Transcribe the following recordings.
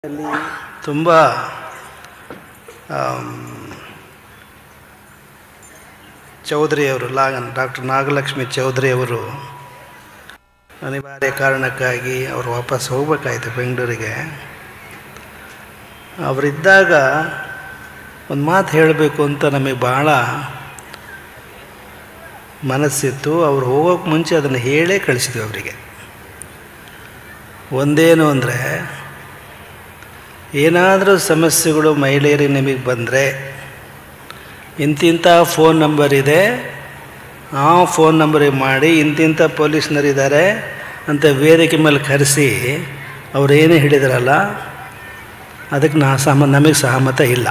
ಅಲ್ಲಿ ತುಂಬ ಚೌಧರಿಯವರು ಡಾಕ್ಟರ್ ನಾಗಲಕ್ಷ್ಮಿ ಚೌಧರಿಯವರು ಅನಿವಾರ್ಯ ಕಾರಣಕ್ಕಾಗಿ ಅವರು ವಾಪಸ್ ಹೋಗಬೇಕಾಯ್ತು ಬೆಂಗಳೂರಿಗೆ. ಅವರಿದ್ದಾಗ ಒಂದು ಮಾತು ಹೇಳಬೇಕು ಅಂತ ನಮಗೆ ಭಾಳ ಮನಸ್ಸಿತ್ತು. ಅವ್ರು ಹೋಗೋಕ್ಕೆ ಮುಂಚೆ ಅದನ್ನು ಹೇಳೇ ಕಳಿಸಿದ್ವಿ ಅವರಿಗೆ. ಒಂದೇನು ಅಂದರೆ, ಏನಾದರೂ ಸಮಸ್ಯೆಗಳು ಮಹಿಳೆಯರಿಗೆ ನಿಮಗೆ ಬಂದರೆ ಇಂತಿಂಥ ಫೋನ್ ನಂಬರ್ ಇದೆ, ಆ ಫೋನ್ ನಂಬರಿಗೆ ಮಾಡಿ, ಇಂತಿಂಥ ಪೊಲೀಸ್ನರಿದ್ದಾರೆ ಅಂತ ವೇದಿಕೆ ಮೇಲೆ ಕರೆಸಿ ಅವರೇನೇ ಹಿಡಿದ್ರಲ್ಲ ಅದಕ್ಕೆ ನಮಗೆ ಸಹಮತ ಇಲ್ಲ.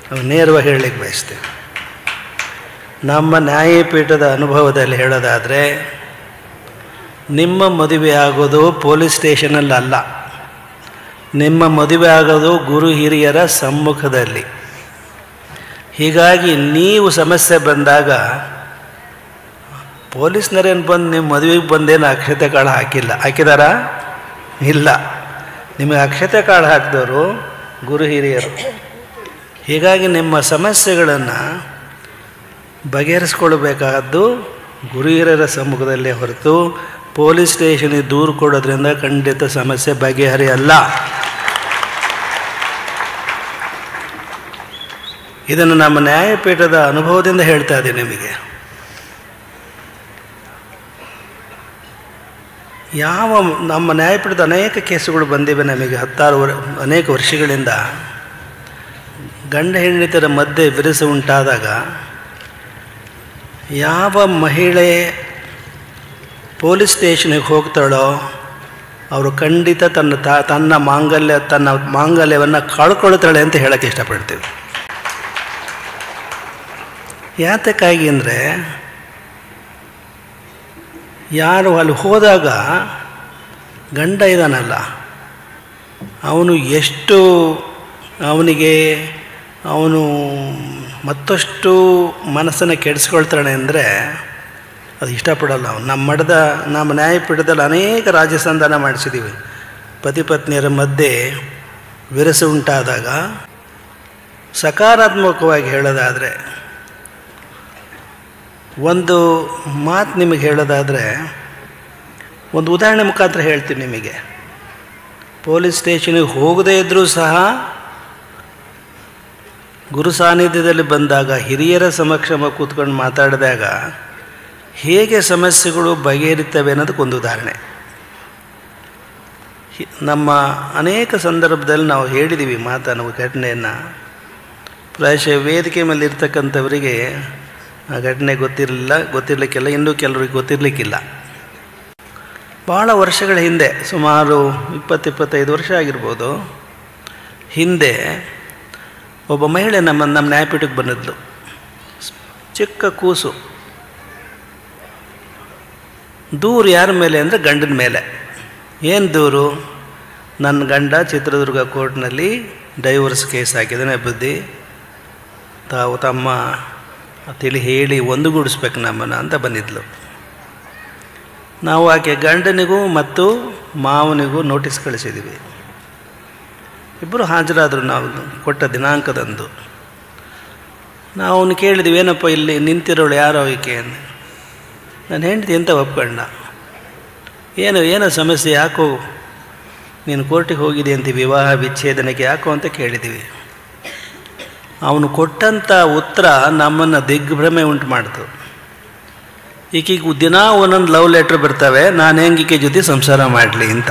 ನಾವು ನೇರವಾಗಿ ಹೇಳಲಿಕ್ಕೆ ಬಯಸ್ತೇವೆ. ನಮ್ಮ ನ್ಯಾಯಪೀಠದ ಅನುಭವದಲ್ಲಿ ಹೇಳೋದಾದರೆ, ನಿಮ್ಮ ಮದುವೆ ಆಗೋದು ಪೊಲೀಸ್ ಸ್ಟೇಷನಲ್ಲ, ನಿಮ್ಮ ಮದುವೆ ಆಗೋದು ಗುರು ಹಿರಿಯರ ಸಮ್ಮುಖದಲ್ಲಿ. ಹೀಗಾಗಿ ನೀವು ಸಮಸ್ಯೆ ಬಂದಾಗ ಪೊಲೀಸ್ನರೇನು ಬಂದು ನಿಮ್ಮ ಮದುವೆಗೆ ಬಂದೇನು ಅಕ್ಷತೆ ಕಾಳು ಹಾಕಿದಾರಾ? ಇಲ್ಲ. ನಿಮಗೆ ಅಕ್ಷತೆ ಕಾಳು ಹಾಕಿದವರು ಗುರು ಹಿರಿಯರು. ಹೀಗಾಗಿ ನಿಮ್ಮ ಸಮಸ್ಯೆಗಳನ್ನು ಬಗೆಹರಿಸ್ಕೊಳ್ಬೇಕಾದ್ದು ಗುರು ಹಿರಿಯರ ಸಮ್ಮುಖದಲ್ಲೇ ಹೊರತು ಪೊಲೀಸ್ ಸ್ಟೇಷನಿಗೆ ದೂರು ಕೊಡೋದ್ರಿಂದ ಖಂಡಿತ ಸಮಸ್ಯೆ ಬಗೆಹರಿಯಲ್ಲ. ಇದನ್ನು ನಮ್ಮ ನ್ಯಾಯಪೀಠದ ಅನುಭವದಿಂದ ಹೇಳ್ತಾ ಇದ್ದೀನಿ ನಿಮಗೆ. ನಮ್ಮ ನ್ಯಾಯಪೀಠದ ಅನೇಕ ಕೇಸುಗಳು ಬಂದಿವೆ ನಮಗೆ. ಅನೇಕ ವರ್ಷಗಳಿಂದ ಗಂಡ ಹೆಂಡತಿಯರ ಮಧ್ಯೆ ವಿರಸ ಉಂಟಾದಾಗ ಯಾವ ಮಹಿಳೆ ಪೊಲೀಸ್ ಸ್ಟೇಷನಿಗೆ ಹೋಗ್ತಾಳೋ ಅವರು ಖಂಡಿತ ತನ್ನ ಮಾಂಗಲ್ಯವನ್ನು ಕಳ್ಕೊಳ್ತಾಳೆ ಅಂತ ಹೇಳೋಕ್ಕೆ ಇಷ್ಟಪಡ್ತೀವಿ. ಯಾತಕ್ಕಾಗಿ ಅಂದರೆ, ಯಾರು ಅಲ್ಲಿ ಹೋದಾಗ ಗಂಡ ಇದ್ದಾನಲ್ಲ, ಅವನು ಎಷ್ಟು ಅವನು ಮತ್ತಷ್ಟು ಮನಸ್ಸನ್ನು ಕೆಡಿಸ್ಕೊಳ್ತಾನೆ ಅಂದರೆ ಅದು ಇಷ್ಟಪಡಲ್ಲ ಅವನು. ನಮ್ಮ ನ್ಯಾಯಪೀಠದಲ್ಲಿ ಅನೇಕ ರಾಜಸಂಧಾನ ಮಾಡಿಸಿದ್ದೀವಿ. ಪತಿ ಪತ್ನಿಯರ ಮಧ್ಯೆ ವಿರಸ ಉಂಟಾದಾಗ ಸಕಾರಾತ್ಮಕವಾಗಿ ಹೇಳೋದಾದರೆ, ಒಂದು ಮಾತು ನಿಮಗೆ ಹೇಳೋದಾದರೆ, ಒಂದು ಉದಾಹರಣೆ ಮುಖಾಂತರ ಹೇಳ್ತೀನಿ ನಿಮಗೆ. ಪೊಲೀಸ್ ಸ್ಟೇಷನಿಗೆ ಹೋಗದೇ ಇದ್ದರೂ ಸಹ ಗುರು ಸಾನ್ನಿಧ್ಯದಲ್ಲಿ ಬಂದಾಗ ಹಿರಿಯರ ಸಮಕ್ಷ ಕೂತ್ಕೊಂಡು ಮಾತಾಡಿದಾಗ ಹೇಗೆ ಸಮಸ್ಯೆಗಳು ಬಗೆಹರಿತವೆ ಅನ್ನೋದಕ್ಕೊಂದು ಉದಾಹರಣೆ. ನಮ್ಮ ಅನೇಕ ಸಂದರ್ಭದಲ್ಲಿ ನಾವು ಹೇಳಿದ್ದೀವಿ ನಾವು ಘಟನೆಯನ್ನು. ಪ್ರಾಯಶಃ ವೇದಿಕೆ ಮೇಲೆ ಇರ್ತಕ್ಕಂಥವರಿಗೆ ಆ ಘಟನೆ ಗೊತ್ತಿರಲಿಕ್ಕಿಲ್ಲ, ಇನ್ನೂ ಕೆಲವರಿಗೆ ಗೊತ್ತಿರಲಿಕ್ಕಿಲ್ಲ. ಭಾಳ ವರ್ಷಗಳ ಹಿಂದೆ, ಸುಮಾರು 20-25 ವರ್ಷ ಆಗಿರ್ಬೋದು ಹಿಂದೆ, ಒಬ್ಬ ಮಹಿಳೆ ನಮ್ಮ ನ್ಯಾಯಪೀಠಕ್ಕೆ ಬಂದಿದ್ಲು. ಚಿಕ್ಕ ಕೂಸು. ದೂರು ಯಾರ ಮೇಲೆ ಅಂದರೆ ಗಂಡನ ಮೇಲೆ. ಏನು ದೂರು? ನನ್ನ ಗಂಡ ಚಿತ್ರದುರ್ಗ ಕೋರ್ಟ್ನಲ್ಲಿ ಡೈವರ್ಸ್ ಕೇಸ್ ಹಾಕಿದ್ದಾನೆ, ಬುದ್ಧಿ ತಾವು ತಮ್ಮ ತಿಳಿ ಹೇಳಿ ಒಂದುಗೂಡಿಸ್ಬೇಕು ನಮ್ಮನ್ನು ಅಂತ ಬಂದಿದ್ಲು. ನಾವು ಆಕೆ ಗಂಡನಿಗೂ ಮತ್ತು ಮಾವನಿಗೂ ನೋಟಿಸ್ ಕಳಿಸಿದ್ದೀವಿ. ಇಬ್ಬರು ಹಾಜರಾದರು ನಾವು ಕೊಟ್ಟ ದಿನಾಂಕದಂದು. ನಾವು ಅವನು ಕೇಳಿದ್ವಿ, ಏನಪ್ಪ ಇಲ್ಲಿ ನಿಂತಿರೋಳು ಯಾರೋ ಈಕೆ? ನಾನು ಹೆಂಡತಿ ಅಂತ ಒಪ್ಕೊಂಡ. ಏನೋ ಸಮಸ್ಯೆ, ಯಾಕೋ ನೀನು ಕೋರ್ಟಿಗೆ ಹೋಗಿದ್ದೆ ಅಂತ, ವಿವಾಹ ವಿಚ್ಛೇದನಕ್ಕೆ ಯಾಕೋ ಅಂತ ಕೇಳಿದ್ದೀವಿ. ಅವನು ಕೊಟ್ಟಂಥ ಉತ್ತರ ನಮ್ಮನ್ನು ದಿಗ್ಭ್ರಮೆ ಉಂಟು ಮಾಡ್ತು. ಈಕೆಗೆ ದಿನ ಒಂದೊಂದು ಲವ್ ಲೆಟ್ರ್ ಬರ್ತವೆ, ನಾನು ಹೆಂಗೆ ಈಕೆ ಜೊತೆ ಸಂಸಾರ ಮಾಡಲಿ ಅಂತ.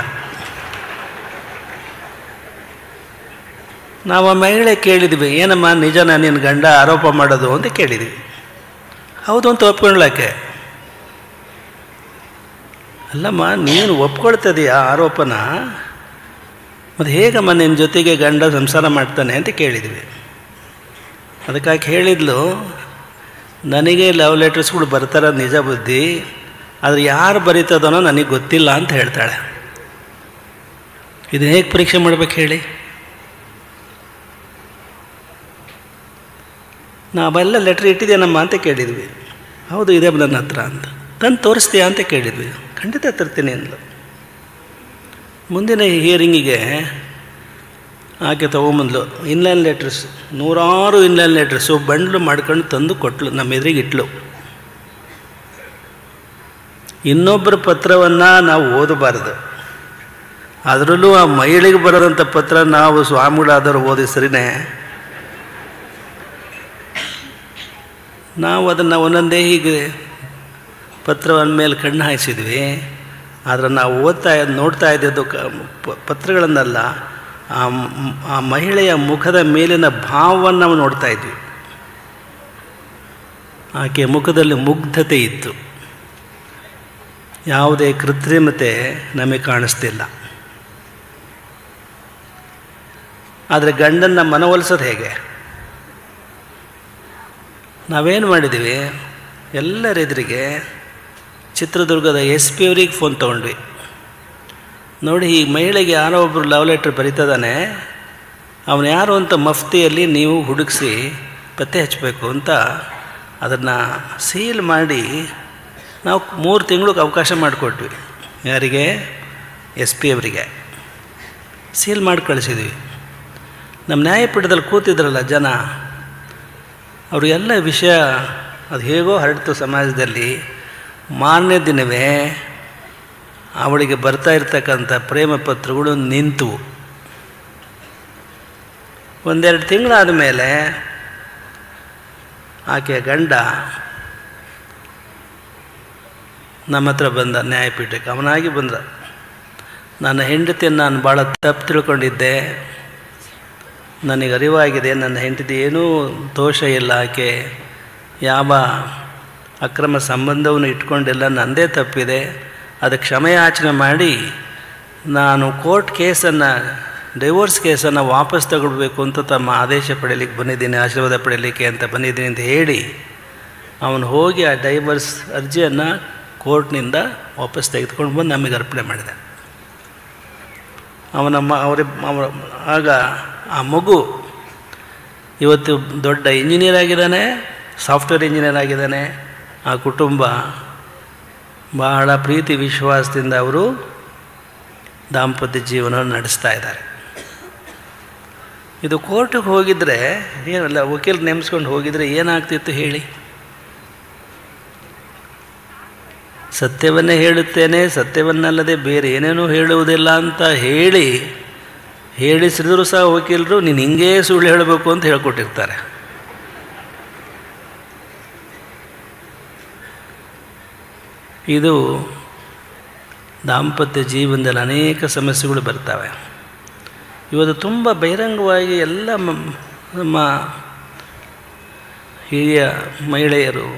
ನಾವು ಆ ಮಹಿಳೆ ಕೇಳಿದ್ವಿ, ಏನಮ್ಮ ನಿಜನ ನಿನ್ನ ಗಂಡ ಆರೋಪ ಮಾಡೋದು ಅಂತ ಕೇಳಿದ್ವಿ. ಹೌದು ಅಂತ ಒಪ್ಕೊಳ್ಳೋಕ್ಕೆ. ಅಲ್ಲಮ್ಮ, ನೀನು ಒಪ್ಕೊಳ್ತದೀಯಾ ಆರೋಪನ? ಮತ್ತು ಹೇಗಮ್ಮ ನಿನ್ನ ಜೊತೆಗೆ ಗಂಡ ಸಂಸಾರ ಮಾಡ್ತಾನೆ ಅಂತ ಕೇಳಿದ್ವಿ. ಅದಕ್ಕಾಗಿ ಹೇಳಿದ್ಲು, ನನಗೆ ಲವ್ ಲೆಟರ್ಸ್ಗಳು ಬರ್ತಾರ ನಿಜ ಬುದ್ಧಿ, ಆದರೆ ಯಾರು ಬರೀತದನೋ ನನಗೆ ಗೊತ್ತಿಲ್ಲ ಅಂತ ಹೇಳ್ತಾಳೆ. ಇದನ್ನ ಹೇಗೆ ಪರೀಕ್ಷೆ ಮಾಡ್ಬೇಕು ಹೇಳಿ? ನಾವೆಲ್ಲ ಲೆಟ್ರ್ ಇಟ್ಟಿದ್ದೇನಮ್ಮ ಅಂತ ಕೇಳಿದ್ವಿ. ಹೌದು ಇದೆ ನನ್ನ ಹತ್ರ ಅಂತ. ತಂದು ತೋರಿಸ್ತೀಯಾ ಅಂತ ಕೇಳಿದ್ವಿ. ಖಂಡಿತ ತರ್ತೀನಿ ಅಂದ್ಲು. ಮುಂದಿನ ಹಿಯರಿಂಗಿಗೆ ಆಕೆ ತೊಗೊಂಬಂದ್ಲು ಇನ್ಲೈನ್ ಲೆಟರ್ಸ್, 100 ಇನ್ಲೈನ್ ಲೆಟರ್ಸು ಬಂಡ್ಲು ಮಾಡ್ಕೊಂಡು ತಂದು ಕೊಟ್ಟಳು, ನಮ್ಮ ಎದುರಿಗೆ ಇಟ್ಲು. ಇನ್ನೊಬ್ಬರ ಪತ್ರವನ್ನು ನಾವು ಓದಬಾರ್ದು, ಅದರಲ್ಲೂ ಆ ಮಹಿಳೆಗೆ ಬರೋದಂಥ ಪತ್ರ ನಾವು ಸ್ವಾಮಿಗಳಾದವರು ಓದಿ ಸರಿನೇ. ನಾವು ಅದನ್ನು ಒಂದೊಂದೇ ಹೀಗೆ ಪತ್ರವನ್ನ ಮೇಲೆ ಕಣ್ಣು ಹಾಯಿಸಿದ್ವಿ. ಆದರೆ ನಾವು ನೋಡ್ತಾ ಇದ್ದದ್ದು ಪತ್ರಗಳನ್ನೆಲ್ಲ ಆ ಮಹಿಳೆಯ ಮುಖದ ಮೇಲಿನ ಭಾವವನ್ನು ನಾವು ನೋಡ್ತಾ ಇದ್ವಿ. ಆಕೆ ಮುಖದಲ್ಲಿ ಮುಗ್ಧತೆ ಇತ್ತು, ಯಾವುದೇ ಕೃತ್ರಿಮತೆ ನಮಗೆ ಕಾಣಿಸ್ತಿಲ್ಲ. ಆದರೆ ಗಂಡನ್ನು ಮನವೊಲಿಸೋದು ಹೇಗೆ? ನಾವೇನು ಮಾಡಿದ್ದೀವಿ, ಎಲ್ಲರೆದುರಿಗೆ ಚಿತ್ರದುರ್ಗದ SP ಅವ್ರಿಗೆ ಫೋನ್ ತೊಗೊಂಡ್ವಿ. ನೋಡಿ, ಈ ಮಹಿಳೆಗೆ ಯಾರೋ ಒಬ್ಬರು ಲವ್ ಲೆಟ್ರ್ ಬರೀತದಾನೆ, ಅವನು ಯಾರು ಅಂತ ಮಫ್ತಿಯಲ್ಲಿ ನೀವು ಹುಡುಕಿಸಿ ಪತ್ತೆ ಹಚ್ಚಬೇಕು ಅಂತ ಅದನ್ನು ಸೀಲ್ ಮಾಡಿ ನಾವು 3 ತಿಂಗಳಿಗೆ ಅವಕಾಶ ಮಾಡಿಕೊಟ್ವಿ. ಯಾರಿಗೆ? SP ಅವರಿಗೆ ಸೀಲ್ ಮಾಡಿ ಕಳಿಸಿದ್ವಿ. ನಮ್ಮ ನ್ಯಾಯಪೀಠದಲ್ಲಿ ಕೂತಿದ್ರಲ್ಲ ಜನ, ಅವರಿಗೆಲ್ಲ ವಿಷಯ ಅದು ಹೇಗೋ ಹರಡ್ತು ಸಮಾಜದಲ್ಲಿ. ಮಾರನೇ ದಿನವೇ ಅವಳಿಗೆ ಬರ್ತಾ ಇರ್ತಕ್ಕಂಥ ಪ್ರೇಮ ಪತ್ರಗಳು ನಿಂತು. 1-2 ತಿಂಗಳಾದ ಮೇಲೆ ಆಕೆಯ ಗಂಡ ನಮ್ಮ ಹತ್ರ ಬಂದ ನ್ಯಾಯಪೀಠಕ್ಕೆ. ಅವನಾಗಿ ಬಂದ, ನನ್ನ ಹೆಂಡತಿಯನ್ನು ನಾನು ಭಾಳ ತಪ್ಪು ತಿಳ್ಕೊಂಡಿದ್ದೆ, ನನಗೆ ಅರಿವಾಗಿದೆ, ನನ್ನ ಹೆಂಡತಿ ಏನೂ ದೋಷ ಇಲ್ಲ, ಆಕೆ ಯಾವ ಅಕ್ರಮ ಸಂಬಂಧವನ್ನು ಇಟ್ಕೊಂಡಿಲ್ಲ, ನನ್ನದೇ ತಪ್ಪಿದೆ, ಅದಕ್ಕೆ ಕ್ಷಮೆಯಾಚನೆ ಮಾಡಿ ನಾನು ಕೋರ್ಟ್ ಕೇಸನ್ನು, ಡೈವೋರ್ಸ್ ಕೇಸನ್ನು ವಾಪಸ್ ತಗೊಳ್ಬೇಕು ಅಂತ ತಮ್ಮ ಆದೇಶ ಪಡೀಲಿಕ್ಕೆ ಬಂದಿದ್ದೀನಿ, ಆಶೀರ್ವಾದ ಪಡೀಲಿಕ್ಕೆ ಅಂತ ಬಂದಿದ್ದೀನಿ ಅಂತ ಹೇಳಿ ಅವನು ಹೋಗಿ ಆ ಡೈವರ್ಸ್ ಅರ್ಜಿಯನ್ನು ಕೋರ್ಟ್ನಿಂದ ವಾಪಸ್ ತೆಗೆದುಕೊಂಡು ಬಂದು ನಮಗೆ ಅರ್ಪಣೆ ಮಾಡಿದೆ. ಆಗ ಆ ಮಗು ಇವತ್ತು ದೊಡ್ಡ ಇಂಜಿನಿಯರ್ ಆಗಿದ್ದಾನೆ, ಸಾಫ್ಟ್ವೇರ್ ಇಂಜಿನಿಯರ್ ಆಗಿದ್ದಾನೆ. ಆ ಕುಟುಂಬ ಬಹಳ ಪ್ರೀತಿ ವಿಶ್ವಾಸದಿಂದ ಅವರು ದಾಂಪತ್ಯ ಜೀವನವನ್ನು ನಡೆಸ್ತಾ ಇದ್ದಾರೆ. ಇದು ಕೋರ್ಟಿಗೆ ಹೋಗಿದ್ರೆ ಏನಲ್ಲ, ವಕೀಲ ನೇಮಿಸ್ಕೊಂಡು ಹೋಗಿದ್ರೆ ಏನಾಗ್ತಿತ್ತು ಹೇಳಿ? ಸತ್ಯವನ್ನೇ ಹೇಳುತ್ತೇನೆ, ಸತ್ಯವನ್ನಲ್ಲದೆ ಬೇರೆ ಏನೇನೂ ಹೇಳುವುದಿಲ್ಲ ಅಂತ ಹೇಳಿಸಿದ್ರು ಸಹ ವಕೀಲರು ನೀನು ಹಿಂಗೇ ಸುಳ್ಳು ಹೇಳಬೇಕು ಅಂತ ಹೇಳ್ಕೊಟ್ಟಿರ್ತಾರೆ. ಇದು ದಾಂಪತ್ಯ ಜೀವನದಲ್ಲಿ ಅನೇಕ ಸಮಸ್ಯೆಗಳು ಬರ್ತವೆ. ಇವತ್ತು ತುಂಬ ಬಹಿರಂಗವಾಗಿ ಎಲ್ಲ ನಮ್ಮ ಹಿರಿಯ ಮಹಿಳೆಯರು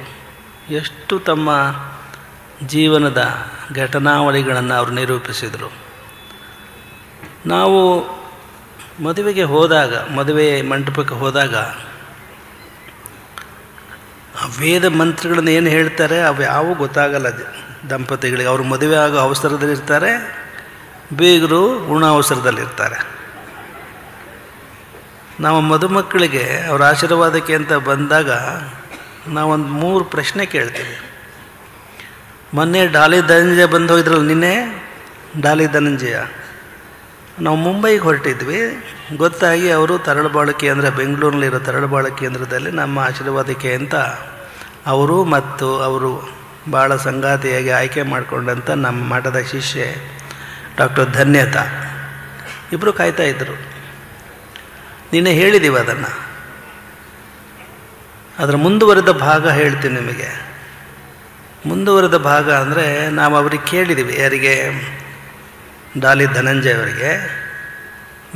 ಎಷ್ಟು ತಮ್ಮ ಜೀವನದ ಘಟನಾವಳಿಗಳನ್ನು ಅವರು ನಿರೂಪಿಸಿದರು. ನಾವು ಮದುವೆಗೆ ಹೋದಾಗ, ಮದುವೆ ಮಂಟಪಕ್ಕೆ ಹೋದಾಗ ಆ ವೇದ ಮಂತ್ರಗಳನ್ನು ಏನು ಹೇಳ್ತಾರೆ ಅವು ಯಾವೂ ಗೊತ್ತಾಗಲ್ಲ ದಂಪತಿಗಳಿಗೆ. ಅವರು ಮದುವೆ ಆಗೋ ಅವಸರದಲ್ಲಿರ್ತಾರೆ, ಬೀಗರು ಉಣ ಅವಸರದಲ್ಲಿರ್ತಾರೆ. ನಾವು ಮದುಮಕ್ಕಳಿಗೆ ಅವರ ಆಶೀರ್ವಾದಕ್ಕೆ ಅಂತ ಬಂದಾಗ ನಾವೊಂದು 3 ಪ್ರಶ್ನೆ ಕೇಳ್ತೀವಿ. ಮೊನ್ನೆ ಡಾಲಿ ಧನಂಜಯ ಬಂದು ಹೋಗಿದ್ರಲ್ಲ, ನಿನ್ನೆ ಡಾಲಿ ಧನಂಜಯ, ನಾವು ಮುಂಬೈಗೆ ಹೊರಟಿದ್ವಿ. ಗೊತ್ತಾಗಿ ಅವರು ತರಳಬಾಳು ಕೇಂದ್ರ, ಬೆಂಗಳೂರಿನಲ್ಲಿರೋ ತರಳಬಾಳು ಕೇಂದ್ರದಲ್ಲಿ ನಮ್ಮ ಆಶೀರ್ವಾದಕ್ಕೆ ಅಂತ ಅವರು ಮತ್ತು ಅವರು ಭಾಳ ಸಂಗಾತಿಯಾಗಿ ಆಯ್ಕೆ ಮಾಡಿಕೊಂಡಂಥ ನಮ್ಮ ಮಠದ ಶಿಷ್ಯೆ ಡಾಕ್ಟರ್ ಧನ್ಯತಾ ಇಬ್ಬರು ಕಾಯ್ತಾಯಿದ್ರು. ನಿನ್ನೆ ಹೇಳಿದ್ದೀವಿ ಅದನ್ನು. ಅದರ ಮುಂದುವರೆದ ಭಾಗ ಹೇಳ್ತೀನಿ ನಿಮಗೆ. ಮುಂದುವರೆದ ಭಾಗ ಅಂದರೆ ನಾವು ಅವ್ರಿಗೆ ಕೇಳಿದ್ದೀವಿ, ಯಾರಿಗೆ? ಡಾಲಿ ಧನಂಜಯ ಅವರಿಗೆ,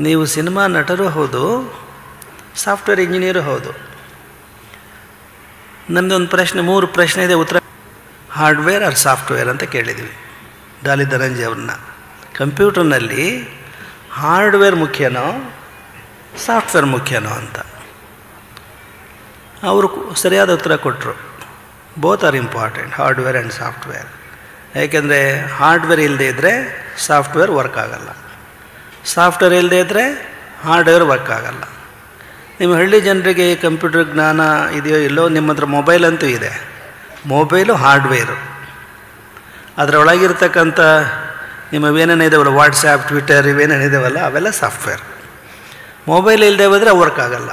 ನೀವು ಸಿನಿಮಾ ನಟರು ಹೌದು, ಸಾಫ್ಟ್ವೇರ್ ಇಂಜಿನಿಯರು ಹೌದು, ನಮ್ಮದೊಂದು ಪ್ರಶ್ನೆ, 3 ಪ್ರಶ್ನೆ ಇದೆ, ಉತ್ತರ ಹಾರ್ಡ್ವೇರ್ ಆರ್ ಸಾಫ್ಟ್ವೇರ್ ಅಂತ ಕೇಳಿದ್ವಿ ಡಾಲಿ ಧನಂಜಯ ಅವ್ರನ್ನ. ಕಂಪ್ಯೂಟರ್ನಲ್ಲಿ ಹಾರ್ಡ್ವೇರ್ ಮುಖ್ಯನೋ ಸಾಫ್ಟ್ವೇರ್ ಮುಖ್ಯನೋ ಅಂತ. ಅವರು ಸರಿಯಾದ ಉತ್ತರ ಕೊಟ್ಟರು, both are important, hardware and software. ಯಾಕೆಂದರೆ ಹಾರ್ಡ್ವೇರ್ ಇಲ್ಲದೆ ಇದ್ದರೆ ಸಾಫ್ಟ್ವೇರ್ ವರ್ಕ್ ಆಗಲ್ಲ, ಸಾಫ್ಟ್ವೇರ್ ಇಲ್ಲದೆ ಇದ್ದರೆ ಹಾರ್ಡ್ವೇರ್ ವರ್ಕ್ ಆಗಲ್ಲ. ನಿಮ್ಮ ಹಳ್ಳಿ ಜನರಿಗೆ ಕಂಪ್ಯೂಟರ್ ಜ್ಞಾನ ಇದೆಯೋ ಇಲ್ಲೋ, ನಿಮ್ಮ ಹತ್ರ ಮೊಬೈಲ್ ಅಂತೂ ಇದೆ. ಮೊಬೈಲು ಹಾರ್ಡ್ವೇರು, ಅದರೊಳಗಿರ್ತಕ್ಕಂಥ ನಿಮ್ಮವೇನೇನಿದಾವಲ್ಲ, ವಾಟ್ಸಾಪ್, ಟ್ವಿಟರ್, ಇವೇನೇನಿದಾವಲ್ಲ ಅವೆಲ್ಲ ಸಾಫ್ಟ್ವೇರ್. ಮೊಬೈಲ್ ಇಲ್ಲದೆ ಹೋದರೆ ವರ್ಕ್ ಆಗಲ್ಲ.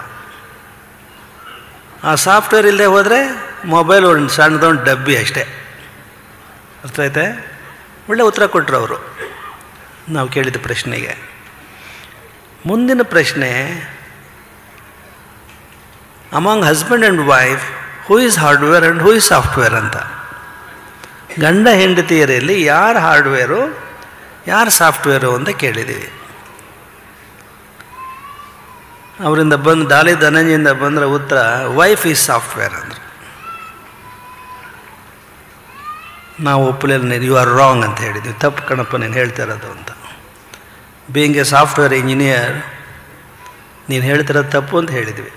ಆ ಸಾಫ್ಟ್ವೇರ್ ಇಲ್ಲದೆ ಹೋದರೆ ಮೊಬೈಲ್ ಒಂದು ಸಣ್ಣದೊಂದು ಡಬ್ಬಿ ಅಷ್ಟೇ. ಅರ್ಥ ಆಯ್ತೆ? ಒಳ್ಳೆ ಉತ್ತರ ಕೊಟ್ಟರು ಅವರು ನಾವು ಕೇಳಿದ ಪ್ರಶ್ನೆಗೆ. ಮುಂದಿನ ಪ್ರಶ್ನೆ, among husband and wife who is hardware and who is software ಅಂತ. ಗಂಡ ಹೆಂಡತಿಯರಲ್ಲಿ ಯಾರು ಹಾರ್ಡ್ವೇರು ಯಾರು ಸಾಫ್ಟ್ವೇರು ಅಂತ ಕೇಳಿದ್ದೀವಿ. ಅವರಿಂದ ಬಂದು ಡಾಲಿ ಧನಂಜಯಿಂದ ಬಂದರೆ ಉತ್ತರ ವೈಫ್ ಈಸ್ ಸಾಫ್ಟ್ವೇರ್ ಅಂದರು. ನಾವು ಒಪ್ಪಲಿಲ್ಲ, ಯು ಆರ್ ರಾಂಗ್ ಅಂತ ಹೇಳಿದ್ವಿ. ತಪ್ಪು ಕಣಪ್ಪ ನೀನು ಹೇಳ್ತಾ ಇರೋದು ಅಂತ. ಬೀಯಿಂಗ್ ಎ ಸಾಫ್ಟ್ವೇರ್ ಇಂಜಿನಿಯರ್ ನೀನು ಹೇಳ್ತಿರೋದು ತಪ್ಪು ಅಂತ ಹೇಳಿದ್ವಿ.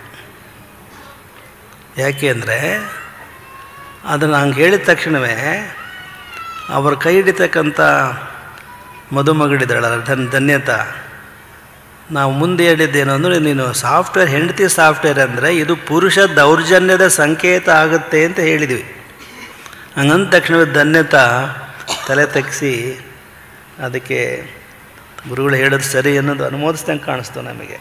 ಯಾಕೆ ಅಂದರೆ ಅದನ್ನು ಹಂಗೆ ಹೇಳಿದ ತಕ್ಷಣವೇ ಅವ್ರ ಕೈ ಹಿಡಿತಕ್ಕಂಥ ಮದುಮಗಳಿದ್ದಾಳಲ್ಲ ಧನ್ಯತಾ, ನಾವು ಮುಂದೆ ಹೇಳಿದ್ದೇನು ಅಂದರೆ ನೀನು ಸಾಫ್ಟ್ವೇರ್ ಹೆಂಡತಿ ಸಾಫ್ಟ್ವೇರ್ ಅಂದರೆ ಇದು ಪುರುಷ ದೌರ್ಜನ್ಯದ ಸಂಕೇತ ಆಗುತ್ತೆ ಅಂತ ಹೇಳಿದ್ವಿ. ಹಂಗಂದ ತಕ್ಷಣವೇ ಧನ್ಯತಾ ತಲೆ ತಗ್ಗಿಸಿ ಅದಕ್ಕೆ ಗುರುಗಳು ಹೇಳೋದು ಸರಿ ಅನ್ನೋದು ಅನುಮೋದಿಸ್ದಂಗೆ ಕಾಣಿಸ್ತು ನಮಗೆ.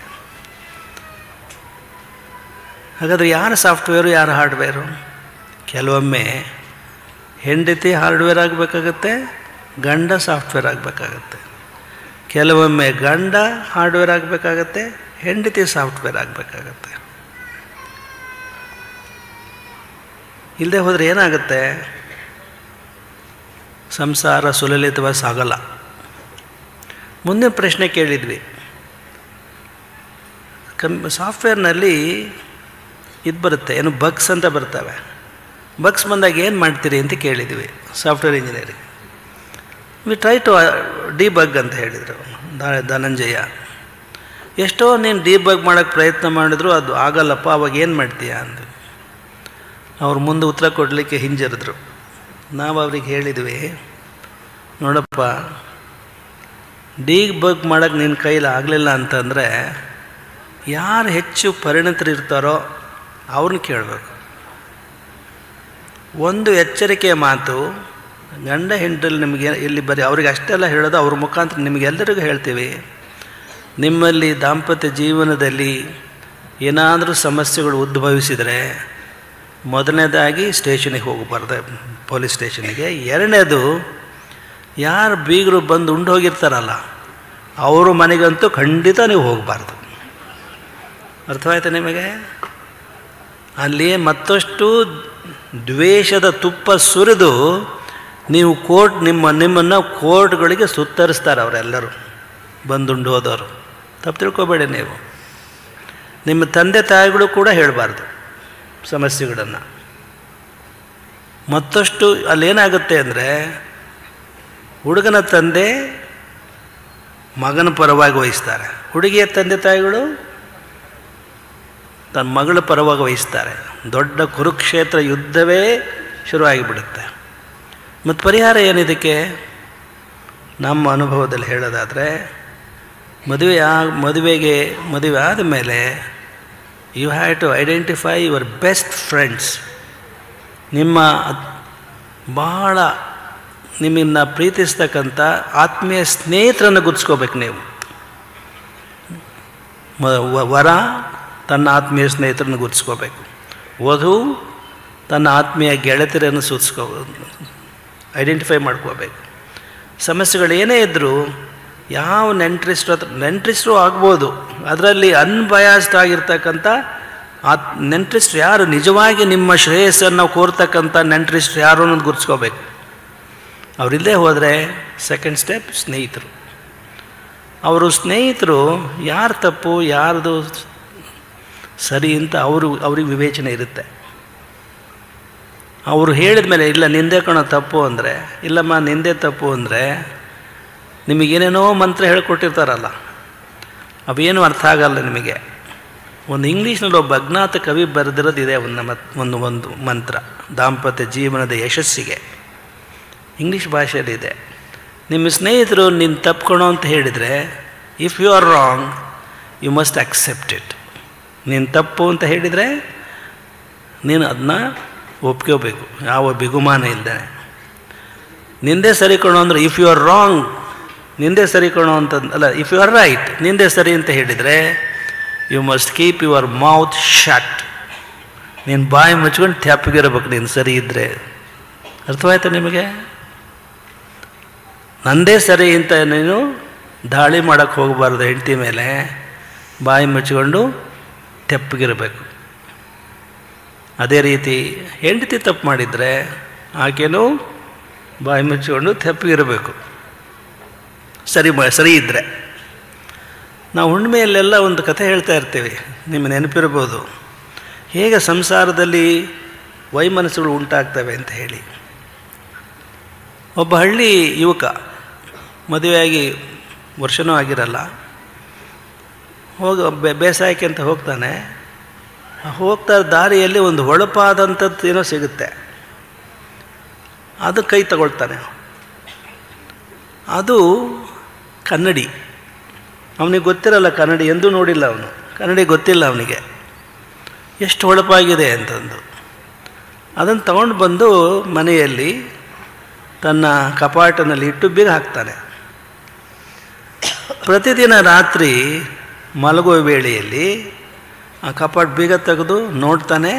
ಹಾಗಾದರೆ ಯಾರು ಸಾಫ್ಟ್ವೇರು ಯಾರು ಹಾರ್ಡ್ವೇರು? ಕೆಲವೊಮ್ಮೆ ಹೆಂಡತಿ ಹಾರ್ಡ್ವೇರ್ ಆಗಬೇಕಾಗತ್ತೆ, ಗಂಡ ಸಾಫ್ಟ್ವೇರ್ ಆಗಬೇಕಾಗತ್ತೆ. ಕೆಲವೊಮ್ಮೆ ಗಂಡ ಹಾರ್ಡ್ವೇರ್ ಆಗಬೇಕಾಗತ್ತೆ, ಹೆಂಡತಿ ಸಾಫ್ಟ್ವೇರ್ ಆಗಬೇಕಾಗತ್ತೆ. ಇಲ್ಲದೆ ಹೋದರೆ ಏನಾಗುತ್ತೆ? ಸಂಸಾರ ಸುಲಲಿತವಾಗಿ ಸಾಗಲ್ಲ. ಮುಂದಿನ ಪ್ರಶ್ನೆ ಕೇಳಿದ್ವಿ, ಸಾಫ್ಟ್ವೇರ್ನಲ್ಲಿ ಇದು ಬರುತ್ತೆ, ಏನು ಬಗ್ಸ್ ಅಂತ ಬರ್ತವೆ. ಬಗ್ಸ್ ಬಂದಾಗ ಏನು ಮಾಡ್ತೀರಿ ಅಂತ ಕೇಳಿದ್ವಿ software engineering. We try to debug ಅಂತ ಹೇಳಿದರು ಧನಂಜಯ. ಎಷ್ಟೋ ನೀನು ಡಿಬಗ್ ಮಾಡೋಕ್ಕೆ ಪ್ರಯತ್ನ ಮಾಡಿದ್ರು ಅದು ಆಗಲ್ಲಪ್ಪ, ಅವಾಗ ಏನು ಮಾಡ್ತೀಯ ಅಂದು ಅವ್ರು ಮುಂದೆ ಉತ್ತರ ಕೊಡಲಿಕ್ಕೆ ಹಿಂಜರಿದ್ರು. ನಾವು ಅವ್ರಿಗೆ ಹೇಳಿದ್ವಿ, ನೋಡಪ್ಪ ಡಿಬಗ್ ಮಾಡೋಕ್ಕೆ ನಿನ್ನ ಕೈಲಿ ಆಗಲಿಲ್ಲ ಅಂತಂದರೆ ಯಾರು ಹೆಚ್ಚು ಪರಿಣಿತರಿರ್ತಾರೋ ಅವ್ರನ್ನ ಕೇಳಬೇಕು. ಒಂದು ಎಚ್ಚರಿಕೆಯ ಮಾತು, ಗಂಡ ಹೆಂಡರಲ್ಲಿ ನಿಮಗೆ ಇಲ್ಲಿ ಬರೀ ಅವ್ರಿಗೆ ಅಷ್ಟೆಲ್ಲ ಹೇಳೋದು, ಅವ್ರ ಮುಖಾಂತರ ನಿಮಗೆಲ್ಲರಿಗೂ ಹೇಳ್ತೀವಿ, ನಿಮ್ಮಲ್ಲಿ ದಾಂಪತ್ಯ ಜೀವನದಲ್ಲಿ ಏನಾದರೂ ಸಮಸ್ಯೆಗಳು ಉದ್ಭವಿಸಿದರೆ ಮೊದಲನೇದಾಗಿ ಸ್ಟೇಷನಿಗೆ ಹೋಗಬಾರ್ದು, ಪೊಲೀಸ್ ಸ್ಟೇಷನಿಗೆ. ಎರಡನೇದು, ಯಾರು ಬೀಗರು ಬಂದು ಉಂಡು ಹೋಗಿರ್ತಾರಲ್ಲ ಅವ್ರ ಮನೆಗಂತೂ ಖಂಡಿತ ನೀವು ಹೋಗಬಾರ್ದು. ಅರ್ಥವಾಯ್ತು ನಿಮಗೆ? ಅಲ್ಲಿ ಮತ್ತಷ್ಟು ದ್ವೇಷದ ತುಪ್ಪ ಸುರಿದು ನೀವು ನಿಮ್ಮನ್ನು ಕೋರ್ಟ್ಗಳಿಗೆ ಸುತ್ತರಿಸ್ತಾರೆ ಅವರೆಲ್ಲರೂ ಬಂದುಂಡು ಹೋದವರು. ತಪ್ಪು ತಿಳ್ಕೊಬೇಡಿ ನೀವು. ನಿಮ್ಮ ತಂದೆ ತಾಯಿಗಳು ಕೂಡ ಹೇಳಬಾರ್ದು ಸಮಸ್ಯೆಗಳನ್ನು. ಮತ್ತಷ್ಟು ಅಲ್ಲೇನಾಗುತ್ತೆ ಅಂದರೆ ಹುಡುಗನ ತಂದೆ ಮಗನ ಪರವಾಗಿ ವಹಿಸ್ತಾರೆ, ಹುಡುಗಿಯ ತಂದೆ ತಾಯಿಗಳು ತನ್ನ ಮಗಳ ಪರವಾಗಿ ವಹಿಸ್ತಾರೆ. ದೊಡ್ಡ ಕುರುಕ್ಷೇತ್ರ ಯುದ್ಧವೇ ಶುರುವಾಗಿಬಿಡುತ್ತೆ. ಮತ್ತು ಪರಿಹಾರ ಏನಿದಕ್ಕೆ? ನಮ್ಮ ಅನುಭವದಲ್ಲಿ ಹೇಳೋದಾದರೆ ಮದುವೆ ಆದ ಮೇಲೆ you have to identify your best friends. ಬಹಳ ನಿಮ್ಮನ್ನು ಪ್ರೀತಿಸ್ತಕ್ಕಂಥ ಆತ್ಮೀಯ ಸ್ನೇಹಿತರನ್ನು ಗುರುತಿಸ್ಕೋಬೇಕು ನೀವು. ವರ ತನ್ನ ಆತ್ಮೀಯ ಸ್ನೇಹಿತರನ್ನು ಗುರುತಿಸ್ಕೋಬೇಕು, ವಧು ತನ್ನ ಆತ್ಮೀಯ ಗೆಳತಿಯರನ್ನು ಐಡೆಂಟಿಫೈ ಮಾಡ್ಕೋಬೇಕು. ಸಮಸ್ಯೆಗಳು ಏನೇ ಇದ್ದರೂ ಯಾವ ನೆಂಟ್ರಿಸ್ಟ್ರು ಆಗ್ಬೋದು, ಅದರಲ್ಲಿ ಅನ್ಬಯಾಸ್ಡ್ ಆಗಿರ್ತಕ್ಕಂಥ ನೆಂಟ್ರಿಸ್ಟ್ರು ಯಾರು, ನಿಜವಾಗಿ ನಿಮ್ಮ ಶ್ರೇಯಸ್ಸನ್ನು ಕೋರ್ತಕ್ಕಂಥ ನೆಂಟ್ರಿಸ್ಟ್ರು ಯಾರು ಅನ್ನೋದು ಗುರುತಿಸ್ಕೋಬೇಕು. ಅವರಿಲ್ಲದೆ ಹೋದರೆ ಸೆಕೆಂಡ್ ಸ್ಟೆಪ್ ಸ್ನೇಹಿತರು. ಅವರು ಸ್ನೇಹಿತರು ಯಾರು ತಪ್ಪು ಯಾರ್ದು ಸರಿ ಅಂತ ಅವ್ರಿಗೆ ವಿವೇಚನೆ ಇರುತ್ತೆ. ಅವರು ಹೇಳಿದ ಮೇಲೆ ಇಲ್ಲ ನಿಂದೆ ಕಣೋ ತಪ್ಪು ಅಂದರೆ, ಇಲ್ಲಮ್ಮ ನಿಂದೆ ತಪ್ಪು ಅಂದರೆ, ನಿಮಗೇನೇನೋ ಮಂತ್ರ ಹೇಳ್ಕೊಟ್ಟಿರ್ತಾರಲ್ಲ ಅವೇನೂ ಅರ್ಥ ಆಗಲ್ಲ ನಿಮಗೆ. ಒಂದು ಇಂಗ್ಲೀಷ್ನಲ್ಲಿ ಒಬ್ಬ ಅಜ್ಞಾತ ಕವಿ ಬರೆದಿರೋದಿದೆ ಒಂದು ಮಂತ್ರ ದಾಂಪತ್ಯ ಜೀವನದ ಯಶಸ್ಸಿಗೆ, ಇಂಗ್ಲೀಷ್ ಭಾಷೆಯಲ್ಲಿದೆ. ನಿಮ್ಮ ಸ್ನೇಹಿತರು ನೀನು ತಪ್ಕೊಳೋ ಅಂತ ಹೇಳಿದರೆ, if you are wrong you must accept it. ನೀನು ತಪ್ಪು ಅಂತ ಹೇಳಿದರೆ ನೀನು ಅದನ್ನ ಒಪ್ಕೋಬೇಕು, ಯಾವ ಬಿಗುಮಾನ ಇಲ್ಲದೆ. ನಿಂದೆ ಸರಿ ಕಣೋ ಅಂದರೆ ಇಫ್ ಯು ಆರ್ ರಾಂಗ್, ನಿಂದೆ ಸರಿ ಕಣೋ ಅಂತ ಅಲ್ಲ, ಇಫ್ ಯು ಆರ್ ರೈಟ್ ನಿಂದೆ ಸರಿ ಅಂತ ಹೇಳಿದರೆ you must keep your mouth shut. ನೀನು ಬಾಯಿ ಮುಚ್ಕೊಂಡು ತೆಪ್ಪಗಿರ್ಬೇಕು ನೀನು ಸರಿ ಇದ್ದರೆ. ಅರ್ಥವಾಯ್ತಾ ನಿಮಗೆ? ನಂದೇ ಸರಿ ಅಂತ ನೀನು ದಾಳಿ ಮಾಡೋಕ್ಕೆ ಹೋಗಬಾರ್ದು ಹೆಂಡತಿ ಮೇಲೆ. ಬಾಯಿ ಮುಚ್ಕೊಂಡು ತೆಪ್ಪಗಿರಬೇಕು. ಅದೇ ರೀತಿ ಹೆಂಡತಿ ತಪ್ಪು ಮಾಡಿದರೆ ಆಕೆನೂ ಬಾಯಿ ಮುಚ್ಚಿಕೊಂಡು ತೆಪ್ಪಗಿರಬೇಕು, ಸರಿ ಇದ್ದರೆ. ನಾವು ಹುಣ್ಣಿಮೆಯಲ್ಲೆಲ್ಲ ಒಂದು ಕಥೆ ಹೇಳ್ತಾ ಇರ್ತೀವಿ, ನಿಮ್ಮ ನೆನಪಿರ್ಬೋದು, ಹೇಗೆ ಸಂಸಾರದಲ್ಲಿ ವೈಮನಸ್ಸುಗಳು ಉಂಟಾಗ್ತವೆ ಅಂತ ಹೇಳಿ. ಒಬ್ಬ ಹಳ್ಳಿ ಯುವಕ ಮದುವೆಯಾಗಿ ವರ್ಷನೂ ಆಗಿರಲ್ಲ, ಬೇಸಾಯಕ್ಕೆ ಅಂತ ಹೋಗ್ತಾನೆ. ಹೋಗ್ತಾ ದಾರಿಯಲ್ಲಿ ಒಂದು ಹೊಳಪಾದಂಥದ್ದು ಏನೋ ಸಿಗುತ್ತೆ, ಅದು ಕೈ ತಗೊಳ್ತಾನೆ. ಅದು ಕನ್ನಡಿ. ಅವನಿಗೆ ಗೊತ್ತಿರಲ್ಲ, ಕನ್ನಡಿ ಎಂದೂ ನೋಡಿಲ್ಲ ಅವನು, ಕನ್ನಡಿ ಗೊತ್ತಿಲ್ಲ ಅವನಿಗೆ ಎಷ್ಟು ಹೊಳಪಾಗಿದೆ ಅಂತಂದು. ಅದನ್ನು ತಗೊಂಡು ಬಂದು ಮನೆಯಲ್ಲಿ ತನ್ನ ಕಪಾಟಿನಲ್ಲಿ ಇಟ್ಟು ಬೀಗ ಹಾಕ್ತಾನೆ. ಪ್ರತಿದಿನ ರಾತ್ರಿ ಮಲಗುವ ವೇಳೆಯಲ್ಲಿ ಆ ಕಪಾಟ್ ಬೀಗ ತೆಗೆದು ನೋಡ್ತಾನೆ,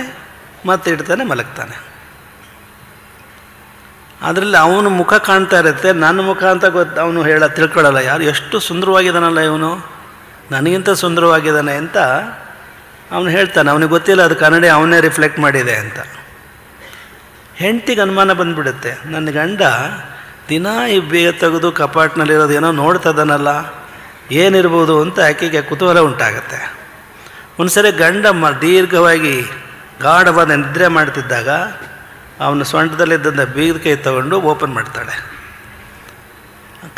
ಮತ್ತೆ ಇಡ್ತಾನೆ, ಮಲಗ್ತಾನೆ. ಅದರಲ್ಲಿ ಅವನು ಮುಖ ಕಾಣ್ತಾ ಇರುತ್ತೆ, ನನ್ನ ಮುಖ ಅಂತ ಅವನು ತಿಳ್ಕೊಳ್ಳಲ್ಲ. ಯಾರು ಎಷ್ಟು ಸುಂದರವಾಗಿದ್ದಾನಲ್ಲ ಇವನು, ನನಗಿಂತ ಸುಂದರವಾಗಿದ್ದಾನೆ ಅಂತ ಅವನು ಹೇಳ್ತಾನೆ. ಅವನಿಗೆ ಗೊತ್ತಿಲ್ಲ ಅದು ಕನ್ನಡಿ ಅವನೇ ರಿಫ್ಲೆಕ್ಟ್ ಮಾಡಿದೆ ಅಂತ. ಹೆಂಡ್ತಿಗೆ ಅನುಮಾನ ಬಂದುಬಿಡುತ್ತೆ, ನನ್ನ ಗಂಡ ದಿನ ಈ ಬೇಗ ತೆಗೆದು ಕಪಾಟಿನಲ್ಲಿರೋದು ಏನೋ ನೋಡ್ತದನಲ್ಲ, ಏನಿರ್ಬೋದು ಅಂತ ಆಕೆಗೆ ಕುತೂಹಲ ಉಂಟಾಗತ್ತೆ. ಒಂದು ಸರಿ ಗಂಡ ದೀರ್ಘವಾಗಿ ಗಾಢವಾದ ನಿದ್ರೆ ಮಾಡ್ತಿದ್ದಾಗ ಅವನ ಸೊಂಟದಲ್ಲಿದ್ದಂಥ ಬೀಗದ ಕೈ ತಗೊಂಡು ಓಪನ್ ಮಾಡ್ತಾಳೆ.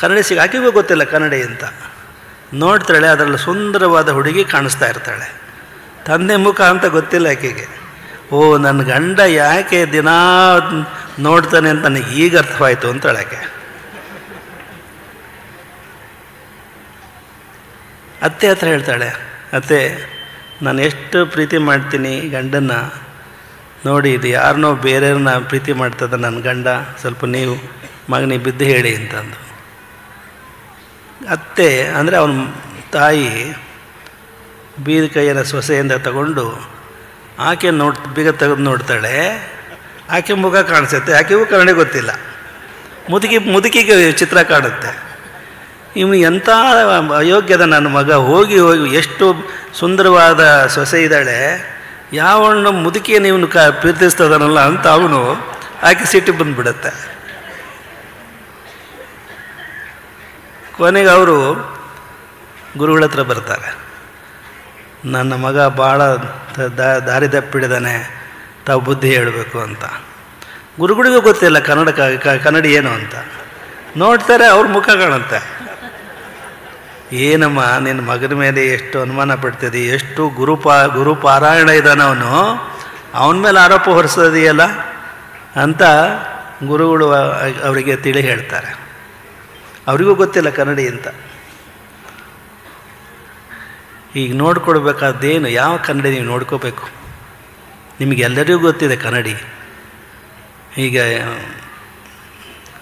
ಕನ್ನಡಿ ಆಕೆಗೂ ಗೊತ್ತಿಲ್ಲ ಕನ್ನಡಿ ಅಂತ. ನೋಡ್ತಾಳೆ, ಅದರಲ್ಲಿ ಸುಂದರವಾದ ಹುಡುಗಿ ಕಾಣಿಸ್ತಾ ಇರ್ತಾಳೆ. ತಂದೆ ಮುಖ ಅಂತ ಗೊತ್ತಿಲ್ಲ ಆಕೆಗೆ. ಓ, ನನ್ನ ಗಂಡ ಯಾಕೆ ದಿನ ನೋಡ್ತಾನೆ ಅಂತ ನನಗೆ ಈಗ ಅರ್ಥವಾಯಿತು ಅಂತಾಳೆ ಆಕೆ. ಅತ್ತೆ ಹತ್ರ ಹೇಳ್ತಾಳೆ, ಅತ್ತೆ ನಾನು ಎಷ್ಟು ಪ್ರೀತಿ ಮಾಡ್ತೀನಿ ಗಂಡನ್ನು ನೋಡಿ, ಇದು ಯಾರನ್ನೋ ಬೇರೆಯವ್ರನ್ನ ಪ್ರೀತಿ ಮಾಡ್ತದ ನನ್ನ ಗಂಡ, ಸ್ವಲ್ಪ ನೀವು ಮಗನಿಗೆ ಬಿದ್ದು ಹೇಳಿ ಅಂತಂದು. ಅತ್ತೆ ಅಂದರೆ ಅವನ ತಾಯಿ ಬೀದ ಕೈಯನ್ನು ಸೊಸೆಯಿಂದ ತಗೊಂಡು ಆಕೆ ಬೀಗ ತೆಗೆದು ನೋಡ್ತಾಳೆ. ಆಕೆ ಮುಖ ಕಾಣಿಸುತ್ತೆ, ಆಕೆಗೂ ಕನ್ನಡಿ ಗೊತ್ತಿಲ್ಲ. ಮುದುಕಿಗೆ ಚಿತ್ರ ಕಾಣುತ್ತೆ. ಇವನು ಎಂಥ ಅಯೋಗ್ಯದ ನನ್ನ ಮಗ, ಹೋಗಿ ಎಷ್ಟು ಸುಂದರವಾದ ಸೊಸೆ ಇದ್ದಾಳೆ, ಯಾವಣ್ಣು ಮುದುಕಿಯನ್ನು ಇವನು ಪ್ರೀತಿಸ್ತದನಲ್ಲ ಅಂತ ಅವನು ಆಕೆ ಸಿಟ್ಟು ಬಂದುಬಿಡುತ್ತೆ. ಕೊನೆಗೆ ಅವರು ಗುರುಗಳ ಹತ್ರ ಬರ್ತಾರೆ. ನನ್ನ ಮಗ ಭಾಳ ದಾರಿ ತಪ್ಪಿಡಿದಾನೆ, ತಾವು ಬುದ್ಧಿ ಹೇಳಬೇಕು ಅಂತ. ಗುರುಗಳಿಗೂ ಗೊತ್ತಿಲ್ಲ ಕನ್ನಡಿ ಏನು ಅಂತ. ನೋಡ್ತಾರೆ, ಅವ್ರ ಮುಖ ಕಾಣುತ್ತೆ. ಏನಮ್ಮ ನಿನ್ನ ಮಗನ ಮೇಲೆ ಎಷ್ಟು ಅನುಮಾನ ಪಡ್ತಿದ್ದಿ, ಎಷ್ಟು ಗುರುಪಾರಾಯಣ ಇದ್ದಾನೆ ಅವನು, ಅವನ ಮೇಲೆ ಆರೋಪ ಹೊರಿಸೋದಿಯಲ್ಲ ಅಂತ ಗುರುಗಳು ಅವರಿಗೆ ತಿಳಿ ಹೇಳ್ತಾರೆ. ಅವರಿಗೂ ಗೊತ್ತಿಲ್ಲ ಕನ್ನಡಿ ಅಂತ. ಈಗ ನೋಡ್ಕೊಡ್ಬೇಕಾದ್ದೇನು, ಯಾವ ಕನ್ನಡಿ ನೀವು ನೋಡ್ಕೋಬೇಕು? ನಿಮಗೆಲ್ಲರಿಗೂ ಗೊತ್ತಿದೆ ಕನ್ನಡಿ. ಈಗ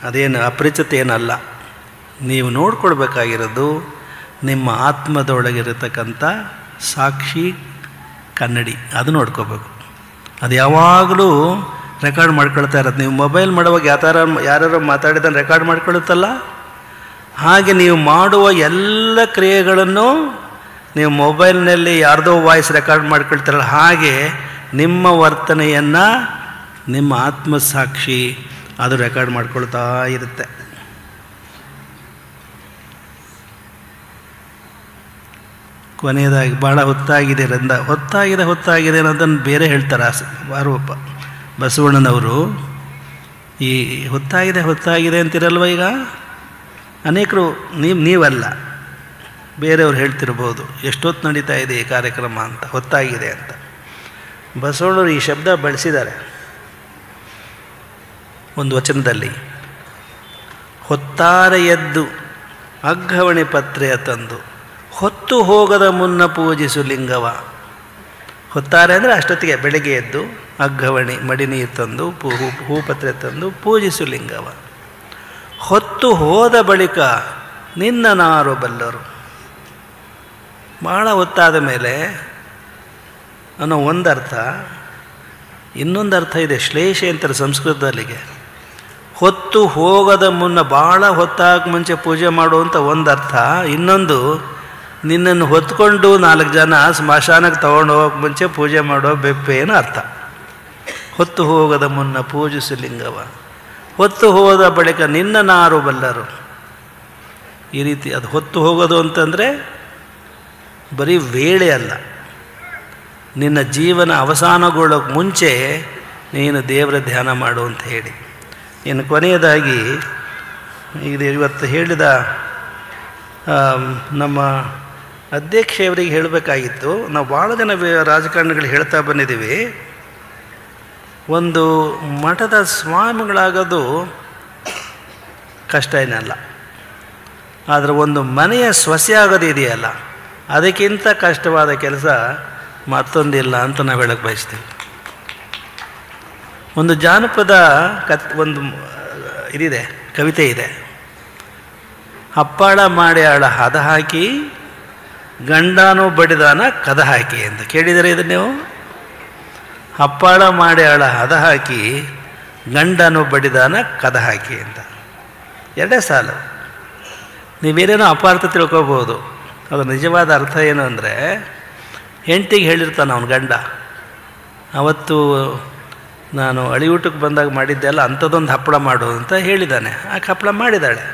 ಅದೇನು ಅಪರಿಚಿತ ಏನಲ್ಲ. ನೀವು ನೋಡ್ಕೊಡ್ಬೇಕಾಗಿರೋದು ನಿಮ್ಮ ಆತ್ಮದೊಳಗಿರತಕ್ಕಂಥ ಸಾಕ್ಷಿ ಕನ್ನಡಿ, ಅದು ನೋಡ್ಕೋಬೇಕು. ಅದು ಯಾವಾಗಲೂ ರೆಕಾರ್ಡ್ ಮಾಡ್ಕೊಳ್ತಾ ಇರೋದು. ನೀವು ಮೊಬೈಲ್ ಮಾಡುವಾಗ ಯಾರು ಮಾತಾಡಿದ್ದನ್ನು ರೆಕಾರ್ಡ್ ಮಾಡ್ಕೊಳ್ಳುತ್ತಲ್ಲ, ಹಾಗೆ ನೀವು ಮಾಡುವ ಎಲ್ಲ ಕ್ರಿಯೆಗಳನ್ನು ನೀವು ಮೊಬೈಲ್ನಲ್ಲಿ ಯಾರ್ದೋ ವಾಯ್ಸ್ ರೆಕಾರ್ಡ್ ಮಾಡ್ಕೊಳ್ತಾರಲ್ಲ, ಹಾಗೆ ನಿಮ್ಮ ವರ್ತನೆಯನ್ನು ನಿಮ್ಮ ಆತ್ಮಸಾಕ್ಷಿ ಅದು ರೆಕಾರ್ಡ್ ಮಾಡ್ಕೊಳ್ತಾ ಇರುತ್ತೆ. ಕೊನೆಯದಾಗಿ ಭಾಳ ಹೊತ್ತಾಗಿದೆ ಅನ್ನೋದನ್ನು ಬೇರೆ ಹೇಳ್ತಾರೆ ಬಸವಣ್ಣನವರು. ಈ ಹೊತ್ತಾಗಿದೆ ಅಂತಿರಲ್ವ, ಈಗ ಅನೇಕರು ನೀವಲ್ಲ ಬೇರೆಯವ್ರು ಹೇಳ್ತಿರ್ಬೋದು, ಎಷ್ಟೊತ್ತು ನಡೀತಾ ಇದೆ ಈ ಕಾರ್ಯಕ್ರಮ ಅಂತ, ಹೊತ್ತಾಗಿದೆ ಅಂತ. ಬಸವಣ್ಣವರು ಈ ಶಬ್ದ ಬಳಸಿದ್ದಾರೆ ಒಂದು ವಚನದಲ್ಲಿ. ಹೊತ್ತಾರೆ ಎದ್ದು ಅಗ್ಗವಣಿ ಪತ್ರೆಯ ತಂದು ಹೊತ್ತು ಹೋಗದ ಮುನ್ನ ಪೂಜಿಸು ಲಿಂಗವ. ಹೊತ್ತಾರೆ ಅಂದರೆ ಅಷ್ಟೊತ್ತಿಗೆ ಬೆಳಗ್ಗೆ ಎದ್ದು ಅಗ್ಗವಣಿ ಮಡಿ ನೀರು ತಂದು ಹೂಪತ್ರೆ ತಂದು ಪೂಜಿಸು ಲಿಂಗವ. ಹೊತ್ತು ಹೋದ ಬಳಿಕ ನಿನ್ನ ನಾರು ಬಲ್ಲರು. ಭಾಳ ಹೊತ್ತಾದ ಮೇಲೆ ಅನ್ನೋ ಒಂದು ಅರ್ಥ. ಇನ್ನೊಂದು ಅರ್ಥ ಇದೆ, ಶ್ಲೇಷೆ ಅಂತಾರೆ ಸಂಸ್ಕೃತದಲ್ಲಿಗೆ. ಹೊತ್ತು ಹೋಗದ ಮುನ್ನ, ಭಾಳ ಹೊತ್ತಾಗ ಮುಂಚೆ ಪೂಜೆ ಮಾಡುವಂಥ ಒಂದು ಅರ್ಥ. ಇನ್ನೊಂದು, ನಿನ್ನನ್ನು ಹೊತ್ಕೊಂಡು 4 ಜನ ಸ್ಮಶಾನಕ್ಕೆ ತೊಗೊಂಡು ಹೋಗೋಕೆ ಮುಂಚೆ ಪೂಜೆ ಮಾಡೋ ಬೆಪ್ಪೇನೋ ಅರ್ಥ. ಹೊತ್ತು ಹೋಗದ ಮುನ್ನ ಪೂಜಿಸು ಲಿಂಗವ, ಹೊತ್ತು ಹೋದ ಬಳಿಕ ನಿನ್ನ ನಾರು ಬಲ್ಲರು. ಈ ರೀತಿ ಅದು ಹೊತ್ತು ಹೋಗೋದು ಅಂತಂದರೆ ಬರೀ ವೇಳೆ ಅಲ್ಲ, ನಿನ್ನ ಜೀವನ ಅವಸಾನಗೊಳ್ಳೋಕೆ ಮುಂಚೆ ನೀನು ದೇವರ ಧ್ಯಾನ ಮಾಡು ಅಂತ ಹೇಳಿ. ಇನ್ನು ಕೊನೆಯದಾಗಿ ಇದು ಇವತ್ತು ಹೇಳಿದ ನಮ್ಮ ಅಧ್ಯಕ್ಷೆಯವರಿಗೆ ಹೇಳಬೇಕಾಗಿತ್ತು. ನಾವು ಭಾಳ ಜನ ರಾಜಕಾರಣಿಗಳು ಹೇಳ್ತಾ ಬಂದಿದ್ದೀವಿ, ಒಂದು ಮಠದ ಸ್ವಾಮಿಗಳಾಗೋದು ಕಷ್ಟ ಏನಲ್ಲ, ಆದರೆ ಒಂದು ಮನೆಯ ಸೊಸೆ ಆಗೋದು ಇದೆಯಲ್ಲ, ಅದಕ್ಕಿಂತ ಕಷ್ಟವಾದ ಕೆಲಸ ಮತ್ತೊಂದಿಲ್ಲ ಅಂತ ನಾವು ಹೇಳಕ್ಕೆ ಬಯಸ್ತೀವಿ. ಒಂದು ಜಾನಪದ ಒಂದು ಇದಿದೆ, ಕವಿತೆ ಇದೆ. ಹಪ್ಪಾಳ ಮಾಡಿ ಆಳ ಹದ ಹಾಕಿ, ಗಂಡನೂ ಬಡಿದಾನ ಕದ ಹಾಕಿ ಅಂತ. ಕೇಳಿದರೆ ಇದು ನೀವು? ಹಪ್ಪಾಳ ಮಾಡಿ ಆಳ ಹದ ಹಾಕಿ, ಗಂಡನೂ ಬಡಿದಾನ ಕದ ಹಾಕಿ ಅಂತ. ಎರಡೇ ಸಾಲು. ನೀವೇನೇನೋ ಅಪಾರ್ಥ ತಿಳ್ಕೊಬೋದು. ಅದು ನಿಜವಾದ ಅರ್ಥ ಏನು ಅಂದರೆ, ಹೆಂಡತಿಗೆ ಹೇಳಿರ್ತಾನೆ ಅವನ ಗಂಡ, ಅವತ್ತು ನಾನು ಅಳಿಯೂಟಕ್ಕೆ ಬಂದಾಗ ಮಾಡಿದ್ದೆ ಅಲ್ಲ, ಅಂಥದ್ದೊಂದು ಹಪ್ಪಳ ಮಾಡು ಅಂತ ಹೇಳಿದ್ದಾನೆ. ಆಕೆ ಹಪ್ಪಳ ಮಾಡಿದ್ದಾಳೆ.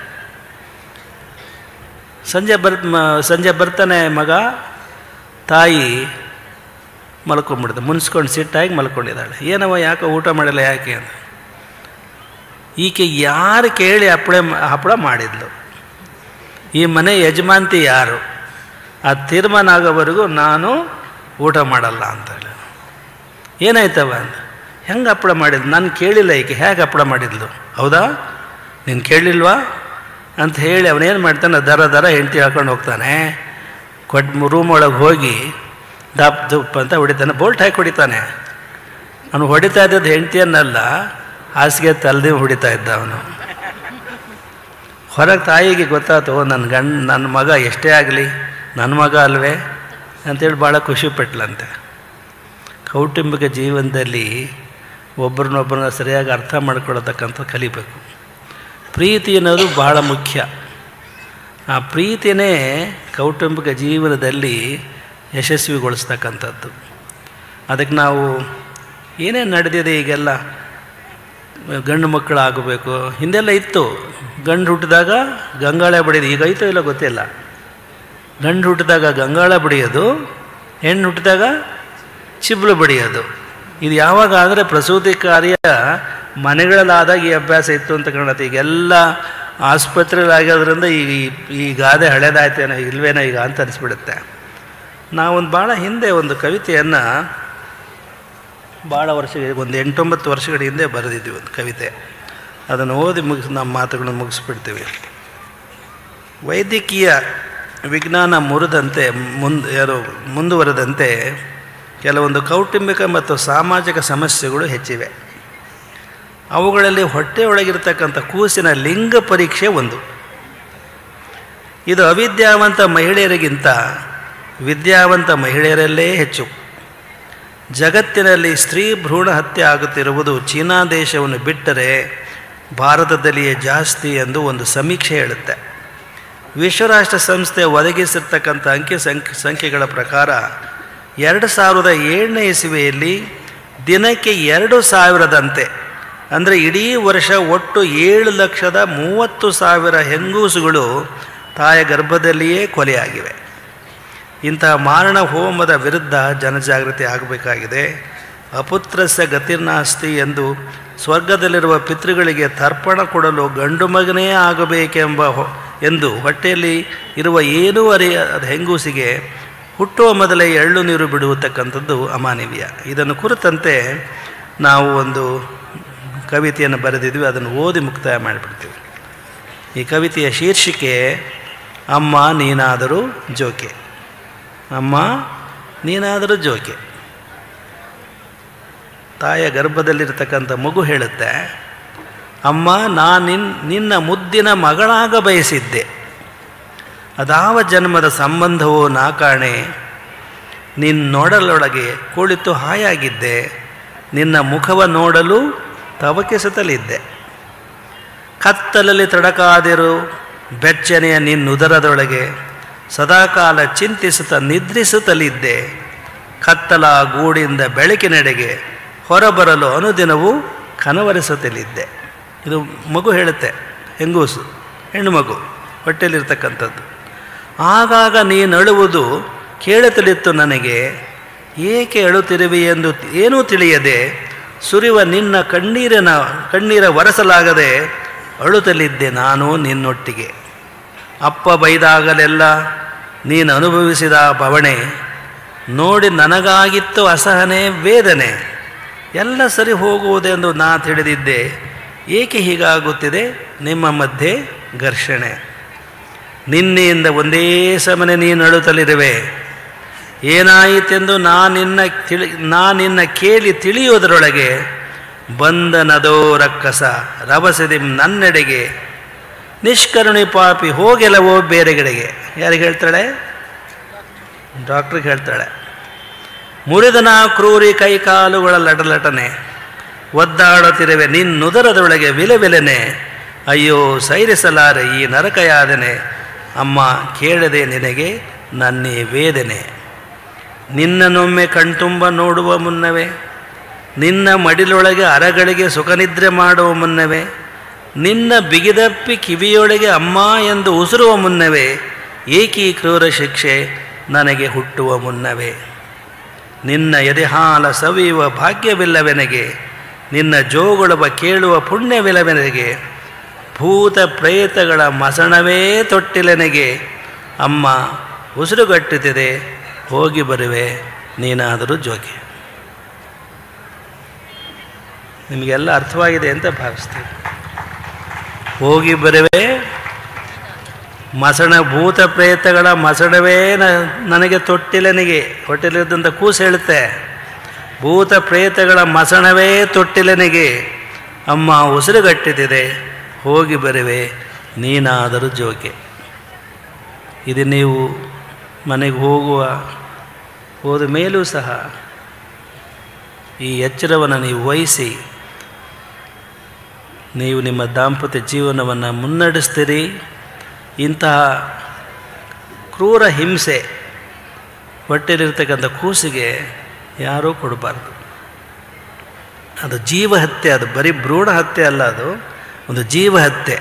ಸಂಜೆ ಬರ್ತಾನೆ ಮಗ, ತಾಯಿ ಮಲ್ಕೊಂಡ್ಬಿಡ್ದೆ, ಮುನ್ಸ್ಕೊಂಡು ಸಿಟ್ಟಾಗಿ ಮಲ್ಕೊಂಡಿದ್ದಾಳೆ. ಏನವ ಯಾಕೆ ಊಟ ಮಾಡಿಲ್ಲ ಯಾಕೆ ಅಂತ. ಈಕೆ ಯಾರು ಕೇಳಿ ಹಪ್ಪಳ ಮಾಡಿದ್ಲು, ಈ ಮನೆ ಯಜಮಾಂತಿ ಯಾರು, ಆ ತೀರ್ಮಾನ ಆಗೋವರೆಗೂ ನಾನು ಊಟ ಮಾಡಲ್ಲ ಅಂತ ಹೇಳಿ. ಏನಾಯ್ತವ ಅಂತ. ಹೆಂಗೆ ಹಪ್ಪಳ ಮಾಡಿದ್ಲು, ನಾನು ಕೇಳಿಲ್ಲ, ಈಕೆ ಹೇಗೆ ಹಪ್ಪಳ ಮಾಡಿದ್ಲು. ಹೌದಾ, ನೀನು ಕೇಳಿಲ್ವಾ ಅಂತ ಹೇಳಿ ಅವನೇನು ಮಾಡ್ತಾನೆ, ದರ ಹೆಂಡತಿ ಹಾಕೊಂಡು ಹೋಗ್ತಾನೆ. ರೂಮ್ ಒಳಗೆ ಹೋಗಿ ದಪ್ ದುಪ್ ಅಂತ ಹೊಡಿತಾನೆ, ಬೋಲ್ಟ್ ಹಾಕಿ ಹೊಡಿತಾನೆ. ಅವನು ಹೊಡಿತಾ ಇದ್ದದ್ದು ಹೆಂಡತಿಯನ್ನಲ್ಲ, ಹಾಸಿಗೆ ತಲೆದೇ ಹೊಡಿತಾ ಇದ್ದ ಅವನು. ಹೊರಗೆ ತಾಯಿಗೆ ಗೊತ್ತಾಯ್ತು, ನನ್ನ ಮಗ ಎಷ್ಟೇ ಆಗಲಿ ನನ್ನ ಮಗ ಅಲ್ವೇ ಅಂತೇಳಿ ಭಾಳ ಖುಷಿಪಟ್ಲಂತೆ. ಕೌಟುಂಬಿಕ ಜೀವನದಲ್ಲಿ ಒಬ್ಬರನ್ನೊಬ್ಬರನ್ನ ಸರಿಯಾಗಿ ಅರ್ಥ ಮಾಡ್ಕೊಳ್ಳತಕ್ಕಂಥ ಕಲಿಬೇಕು. ಪ್ರೀತಿ ಅನ್ನೋದು ಬಹಳ ಮುಖ್ಯ. ಆ ಪ್ರೀತಿನೇ ಕೌಟುಂಬಿಕ ಜೀವನದಲ್ಲಿ ಯಶಸ್ವಿಗೊಳಿಸ್ತಕ್ಕಂಥದ್ದು. ಅದಕ್ಕೆ ನಾವು ಏನೇನು ನಡೆದಿದೆ ಈಗೆಲ್ಲ, ಗಂಡು ಮಕ್ಕಳು ಆಗಬೇಕು, ಹಿಂದೆಲ್ಲ ಇತ್ತು. ಗಂಡು ಹುಟ್ಟಿದಾಗ ಗಂಗಾಳ ಬಡಿಯೋದು, ಈಗ ಐತೋ ಇಲ್ಲ ಗೊತ್ತಿಲ್ಲ. ಗಂಡು ಹುಟ್ಟಿದಾಗ ಗಂಗಾಳ ಬಡಿಯೋದು, ಹೆಣ್ಣು ಹುಟ್ಟಿದಾಗ ಚಿಬ್ಲು ಬಡಿಯೋದು. ಇದು ಯಾವಾಗ ಅಂದರೆ ಪ್ರಸೂತಿ ಕಾರ್ಯ ಮನೆಗಳಲ್ಲಾದಾಗ ಈ ಅಭ್ಯಾಸ ಇತ್ತು ಅಂತ ಕಾಣುತ್ತೆ. ಈಗೆಲ್ಲ ಆಸ್ಪತ್ರೆಗಳಾಗೋದ್ರಿಂದ ಈ ಗಾದೆ ಹಳೇದಾಯ್ತೇನೋ ಇಲ್ವೇನೋ ಈಗ ಅಂತ ಅನಿಸ್ಬಿಡುತ್ತೆ. ನಾವೊಂದು ಭಾಳ ಹಿಂದೆ ಒಂದು ಕವಿತೆಯನ್ನು ಭಾಳ ಒಂದು 8-9 ವರ್ಷಗಳ ಹಿಂದೆ ಬರೆದಿದ್ವಿ ಒಂದು ಕವಿತೆ. ಅದನ್ನು ಓದಿ ನಮ್ಮ ಮಾತುಗಳನ್ನು ಮುಗಿಸ್ಬಿಡ್ತೀವಿ. ವೈದ್ಯಕೀಯ ವಿಜ್ಞಾನ ಮುಂದುವರೆದಂತೆ ಕೆಲವೊಂದು ಕೌಟುಂಬಿಕ ಮತ್ತು ಸಾಮಾಜಿಕ ಸಮಸ್ಯೆಗಳು ಹೆಚ್ಚಿವೆ. ಅವುಗಳಲ್ಲಿ ಹೊಟ್ಟೆಯೊಳಗಿರ್ತಕ್ಕಂಥ ಕೂಸಿನ ಲಿಂಗ ಪರೀಕ್ಷೆ ಒಂದು. ಇದು ಅವಿದ್ಯಾವಂತ ಮಹಿಳೆಯರಿಗಿಂತ ವಿದ್ಯಾವಂತ ಮಹಿಳೆಯರಲ್ಲೇ ಹೆಚ್ಚು. ಜಗತ್ತಿನಲ್ಲಿ ಸ್ತ್ರೀ ಭ್ರೂಣ ಹತ್ಯೆ ಆಗುತ್ತಿರುವುದು ಚೀನಾ ದೇಶವನ್ನು ಬಿಟ್ಟರೆ ಭಾರತದಲ್ಲಿಯೇ ಜಾಸ್ತಿ ಎಂದು ಒಂದು ಸಮೀಕ್ಷೆ ಹೇಳುತ್ತೆ. ವಿಶ್ವರಾಷ್ಟ್ರ ಸಂಸ್ಥೆ ಒದಗಿಸಿರ್ತಕ್ಕಂಥ ಸಂಖ್ಯೆಗಳ ಪ್ರಕಾರ 2007ನೇ ಇಸವಿಯಲ್ಲಿ ದಿನಕ್ಕೆ 2000ದಂತೆ, ಅಂದರೆ ಇಡೀ ವರ್ಷ ಒಟ್ಟು 7,30,000 ಹೆಂಗೂಸುಗಳು ತಾಯ ಗರ್ಭದಲ್ಲಿಯೇ ಕೊಲೆಯಾಗಿವೆ. ಇಂತಹ ಮಾರಣ ಹೋಮದ ವಿರುದ್ಧ ಜನಜಾಗೃತಿ ಆಗಬೇಕಾಗಿದೆ. ಅಪುತ್ರಸ್ಯ ಗತಿರ್ನಾಸ್ತಿ ಎಂದು ಸ್ವರ್ಗದಲ್ಲಿರುವ ಪಿತೃಗಳಿಗೆ ತರ್ಪಣ ಕೊಡಲು ಗಂಡು ಮಗನೇ ಎಂದು ಹೊಟ್ಟೆಯಲ್ಲಿ ಇರುವ ಏನೂ ಅರಿಯದ ಹೆಂಗೂಸಿಗೆ ಹುಟ್ಟುವ ಮೊದಲೇ ಎಳ್ಳು ನೀರು ಬಿಡುವತಕ್ಕಂಥದ್ದು ಅಮಾನವೀಯ. ಇದನ್ನು ಕುರಿತಂತೆ ನಾವು ಒಂದು ಕವಿತೆಯನ್ನು ಬರೆದಿದ್ವಿ, ಅದನ್ನು ಓದಿ ಮುಕ್ತಾಯ ಮಾಡಿಬಿಡ್ತೀವಿ. ಈ ಕವಿತೆಯ ಶೀರ್ಷಿಕೆ ಅಮ್ಮ ನೀನಾದರೂ ಜೋಕೆ. ಅಮ್ಮ ನೀನಾದರೂ ಜೋಕೆ. ತಾಯ ಗರ್ಭದಲ್ಲಿರ್ತಕ್ಕಂಥ ಮಗು ಹೇಳುತ್ತೆ, ಅಮ್ಮ ನಿನ್ನ ಮುದ್ದಿನ ಮಗಳಾಗ ಬಯಸಿದ್ದೆ, ಅದಾವ ಜನ್ಮದ ಸಂಬಂಧವೋ ನಾ ಕಾಣೆ. ನಿನ್ನೊಡಲೊಳಗೆ ಕುಳಿತು ಹಾಯಾಗಿದ್ದೆ, ನಿನ್ನ ಮುಖವ ನೋಡಲು ತವಕಿಸುತ್ತಲಿದ್ದೆ. ಕತ್ತಲಲ್ಲಿ ತಡಕಾದಿರು ಬೆಚ್ಚನೆಯ ನಿನ್ನುದರದೊಳಗೆ ಸದಾಕಾಲ ಚಿಂತಿಸುತ್ತಾ ನಿದ್ರಿಸುತ್ತಲಿದ್ದೆ. ಕತ್ತಲ ಗೂಡಿಂದ ಬೆಳಕಿನೆಡೆಗೆ ಹೊರಬರಲು ಅನುದಿನವೂ ಕನವರಿಸುತ್ತಲಿದ್ದೆ. ಇದು ಮಗು ಹೇಳುತ್ತೆ, ಹೆಂಗೂಸು, ಹೆಣ್ಣು ಮಗು ಹೊಟ್ಟೆಯಲ್ಲಿರ್ತಕ್ಕಂಥದ್ದು. ಆಗಾಗ ನೀನು ಅಳುವುದು ಕೇಳುತ್ತಲಿತ್ತು ನನಗೆ. ಏಕೆ ಅಳುತ್ತಿರುವೆ ಎಂದು ಏನೂ ತಿಳಿಯದೆ ಸುರಿಯುವ ನಿನ್ನ ಕಣ್ಣೀರ ಒರೆಸಲಾಗದೆ ಅಳುತ್ತಲಿದ್ದೆ ನಾನು ನಿನ್ನೊಟ್ಟಿಗೆ. ಅಪ್ಪ ಬೈದಾಗಲೆಲ್ಲ ನೀನು ಅನುಭವಿಸಿದ ಬವಣೆ ನೋಡಿ ನನಗಾಗಿತ್ತು ಅಸಹನೆ ವೇದನೆ. ಎಲ್ಲ ಸರಿ ಹೋಗುವುದೆಂದು ನಾ ತಿಳಿದಿದ್ದೆ, ಏಕೆ ಹೀಗಾಗುತ್ತಿದೆ ನಿಮ್ಮ ಮಧ್ಯೆ ಘರ್ಷಣೆ. ನಿನ್ನೆಯಿಂದ ಒಂದೇ ಸಮನೆ ನೀನು ಅಳುತ್ತಲಿರುವೆ. ಏನಾಯಿತೆಂದು ನಾ ನಿನ್ನ ಕೇಳಿ ತಿಳಿಯುವುದರೊಳಗೆ ಬಂದನದೋ ರಕ್ಕಸ ರಭಸದಿ ನನ್ನೆಡೆಗೆ. ನಿಷ್ಕರುಣಿ ಪಾಪಿ ಹೋಗೆಲವೋ ಬೇರೆಗಡೆಗೆ. ಯಾರಿಗೆ ಹೇಳ್ತಾಳೆ? ಡಾಕ್ಟ್ರಿಗೆ ಹೇಳ್ತಾಳೆ. ಮುರಿದನ ಕ್ರೂರಿ ಕೈಕಾಲುಗಳ ಲಟಲಟನೆ ಒದ್ದಾಡುತ್ತಿರುವೆ ನಿನ್ನುದರದೊಳಗೆ ವಿಲೆನೆ. ಅಯ್ಯೋ ಸೈರಿಸಲಾರೆ ಈ ನರಕಯಾದನೆ. ಅಮ್ಮ ಕೇಳದೆ ನಿನಗೆ ನನ್ನೇ ವೇದನೆ. ನಿನ್ನನೊಮ್ಮೆ ಕಣ್ತುಂಬ ನೋಡುವ ಮುನ್ನವೇ, ನಿನ್ನ ಮಡಿಲೊಳಗೆ ಅರಗಳಿಗೆ ಸುಖನಿದ್ರೆ ಮಾಡುವ ಮುನ್ನವೇ, ನಿನ್ನ ಬಿಗಿದಪ್ಪಿ ಕಿವಿಯೊಳಗೆ ಅಮ್ಮ ಎಂದು ಉಸಿರುವ ಮುನ್ನವೇ, ಏಕೀ ಕ್ರೂರ ಶಿಕ್ಷೆ ನನಗೆ ಹುಟ್ಟುವ ಮುನ್ನವೇ. ನಿನ್ನ ಎದೆಹಾಲ ಸವಿಯುವ ಭಾಗ್ಯವಿಲ್ಲವೆನಗೆ, ನಿನ್ನ ಜೋಗುಳವ ಕೇಳುವ ಪುಣ್ಯವಿಲ್ಲವೆನಗೆ, ಭೂತ ಪ್ರೇತಗಳ ಮಸಣವೇ ತೊಟ್ಟಿಲೆನಗೆ. ಅಮ್ಮ ಉಸಿರುಗಟ್ಟುತ್ತಿದೆ, ಹೋಗಿ ಬರುವೆ ನೀನಾದರೂ ಜೋಗಿ. ನಿಮಗೆಲ್ಲ ಅರ್ಥವಾಗಿದೆ ಅಂತ ಭಾವಿಸ್ತೀವಿ. ಹೋಗಿ ಬರುವೆ, ಮಸಣ ಭೂತ ಪ್ರೇತಗಳ ಮಸಣವೇ ನನಗೆ ತೊಟ್ಟಿಲೆನಿಗೆ. ಹೊಟ್ಟೆಲಿದ್ದಂಥ ಕೂಸು ಹೇಳುತ್ತೆ, ಭೂತ ಪ್ರೇತಗಳ ಮಸಣವೇ ತೊಟ್ಟಿಲೆನಿಗೆ. ಅಮ್ಮ ಉಸಿರುಗಟ್ಟಿದೆ, ಹೋಗಿ ಬರುವೆ ನೀನಾದರೂ ಜೋಕೆ. ಇದು ನೀವು ಮನೆಗೆ ಹೋದ ಮೇಲೂ ಸಹ ಈ ಎಚ್ಚರವನ್ನು ನೀವು ವಹಿಸಿ ನೀವು ನಿಮ್ಮ ದಾಂಪತ್ಯ ಜೀವನವನ್ನು ಮುನ್ನಡೆಸ್ತೀರಿ. ಇಂತಹ ಕ್ರೂರ ಹಿಂಸೆ ಹೊಟ್ಟೆಲಿರ್ತಕ್ಕಂಥ ಕೂಸಿಗೆ ಯಾರೂ ಕೊಡಬಾರ್ದು. ಅದು ಜೀವಹತ್ಯೆ, ಅದು ಬರೀ ಭ್ರೂಣ ಹತ್ಯೆ ಅಲ್ಲ, ಅದು ಒಂದು ಜೀವಹತ್ಯೆ.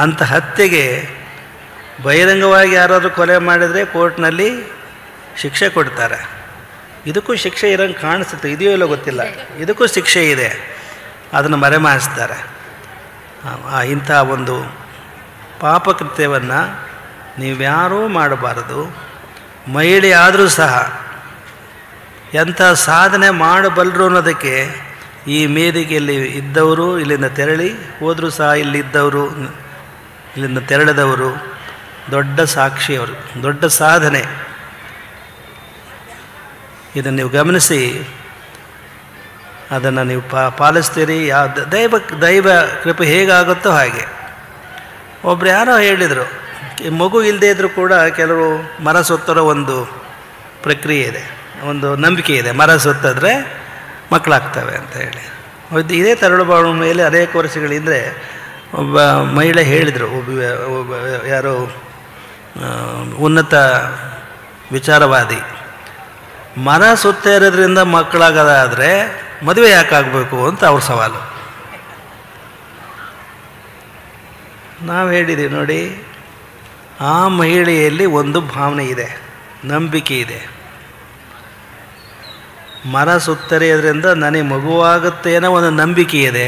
ಅಂಥ ಹತ್ಯೆಗೆ ಬಹಿರಂಗವಾಗಿ ಯಾರಾದರೂ ಕೊಲೆ ಮಾಡಿದರೆ ಕೋರ್ಟ್ನಲ್ಲಿ ಶಿಕ್ಷೆ ಕೊಡ್ತಾರೆ. ಇದಕ್ಕೂ ಶಿಕ್ಷೆ ಇರೋಂಗೆ ಕಾಣಿಸುತ್ತೆ, ಇದೆಯೋ ಇಲ್ಲೋ ಗೊತ್ತಿಲ್ಲ, ಇದಕ್ಕೂ ಶಿಕ್ಷೆ ಇದೆ, ಅದನ್ನು ಮರೆಮಾಚಿಸ್ತಾರೆ. ಇಂಥ ಒಂದು ಪಾಪಕೃತ್ಯವನ್ನು ನೀವ್ಯಾರೂ ಮಾಡಬಾರದು. ಮಹಿಳೆ ಆದರೂ ಸಹ ಎಂಥ ಸಾಧನೆ ಮಾಡಬಲ್ಲರು ಅನ್ನೋದಕ್ಕೆ ಈ ವೇದಿಕೆಯಲ್ಲಿ ಇದ್ದವರು, ಇಲ್ಲಿಂದ ತೆರಳಿ ಹೋದರೂ ಸಹ ಇಲ್ಲಿದ್ದವರು, ಇಲ್ಲಿಂದ ತೆರಳಿದವರು ದೊಡ್ಡ ಸಾಕ್ಷಿಯವರು, ದೊಡ್ಡ ಸಾಧನೆ. ಇದನ್ನು ನೀವು ಗಮನಿಸಿ ಅದನ್ನು ನೀವು ಪಾಲಿಸ್ತೀರಿ. ದೈವ ಕೃಪೆ ಹೇಗಾಗುತ್ತೋ ಹಾಗೆ. ಒಬ್ರು ಯಾರೋ ಹೇಳಿದರು, ಮಗು ಇಲ್ಲದೇ ಇದ್ದರೂ ಕೂಡ ಕೆಲವರು ಮರ ಸುತ್ತರೋ ಒಂದು ಪ್ರಕ್ರಿಯೆ ಇದೆ, ಒಂದು ನಂಬಿಕೆ ಇದೆ, ಮರ ಸುತ್ತಿದ್ರೆ ಮಕ್ಕಳಾಗ್ತವೆ ಅಂತ ಹೇಳಿ. ಇದೇ ತರಳುಬಾಳು ಮೇಲೆ ಅನೇಕ ವರ್ಷಗಳಿಂದರೆ ಒಬ್ಬ ಮಹಿಳೆ ಹೇಳಿದರು, ಒಬ್ಬ ಯಾರೋ ಉನ್ನತ ವಿಚಾರವಾದಿ, ಮರ ಸುತ್ತ ಇರೋದ್ರಿಂದ ಮಕ್ಕಳಾಗೋದಾದರೆ ಮದುವೆ ಯಾಕಾಗಬೇಕು ಅಂತ ಅವ್ರ ಸವಾಲು. ನಾವು ಹೇಳಿದ್ದೀವಿ ನೋಡಿ, ಆ ಮಹಿಳೆಯಲ್ಲಿ ಒಂದು ಭಾವನೆ ಇದೆ, ನಂಬಿಕೆ ಇದೆ. ಮರ ಸುತ್ತರಿಯೋದ್ರಿಂದ ನನಗೆ ಮಗುವಾಗುತ್ತೆ ಅನ್ನೋ ಒಂದು ನಂಬಿಕೆ ಇದೆ.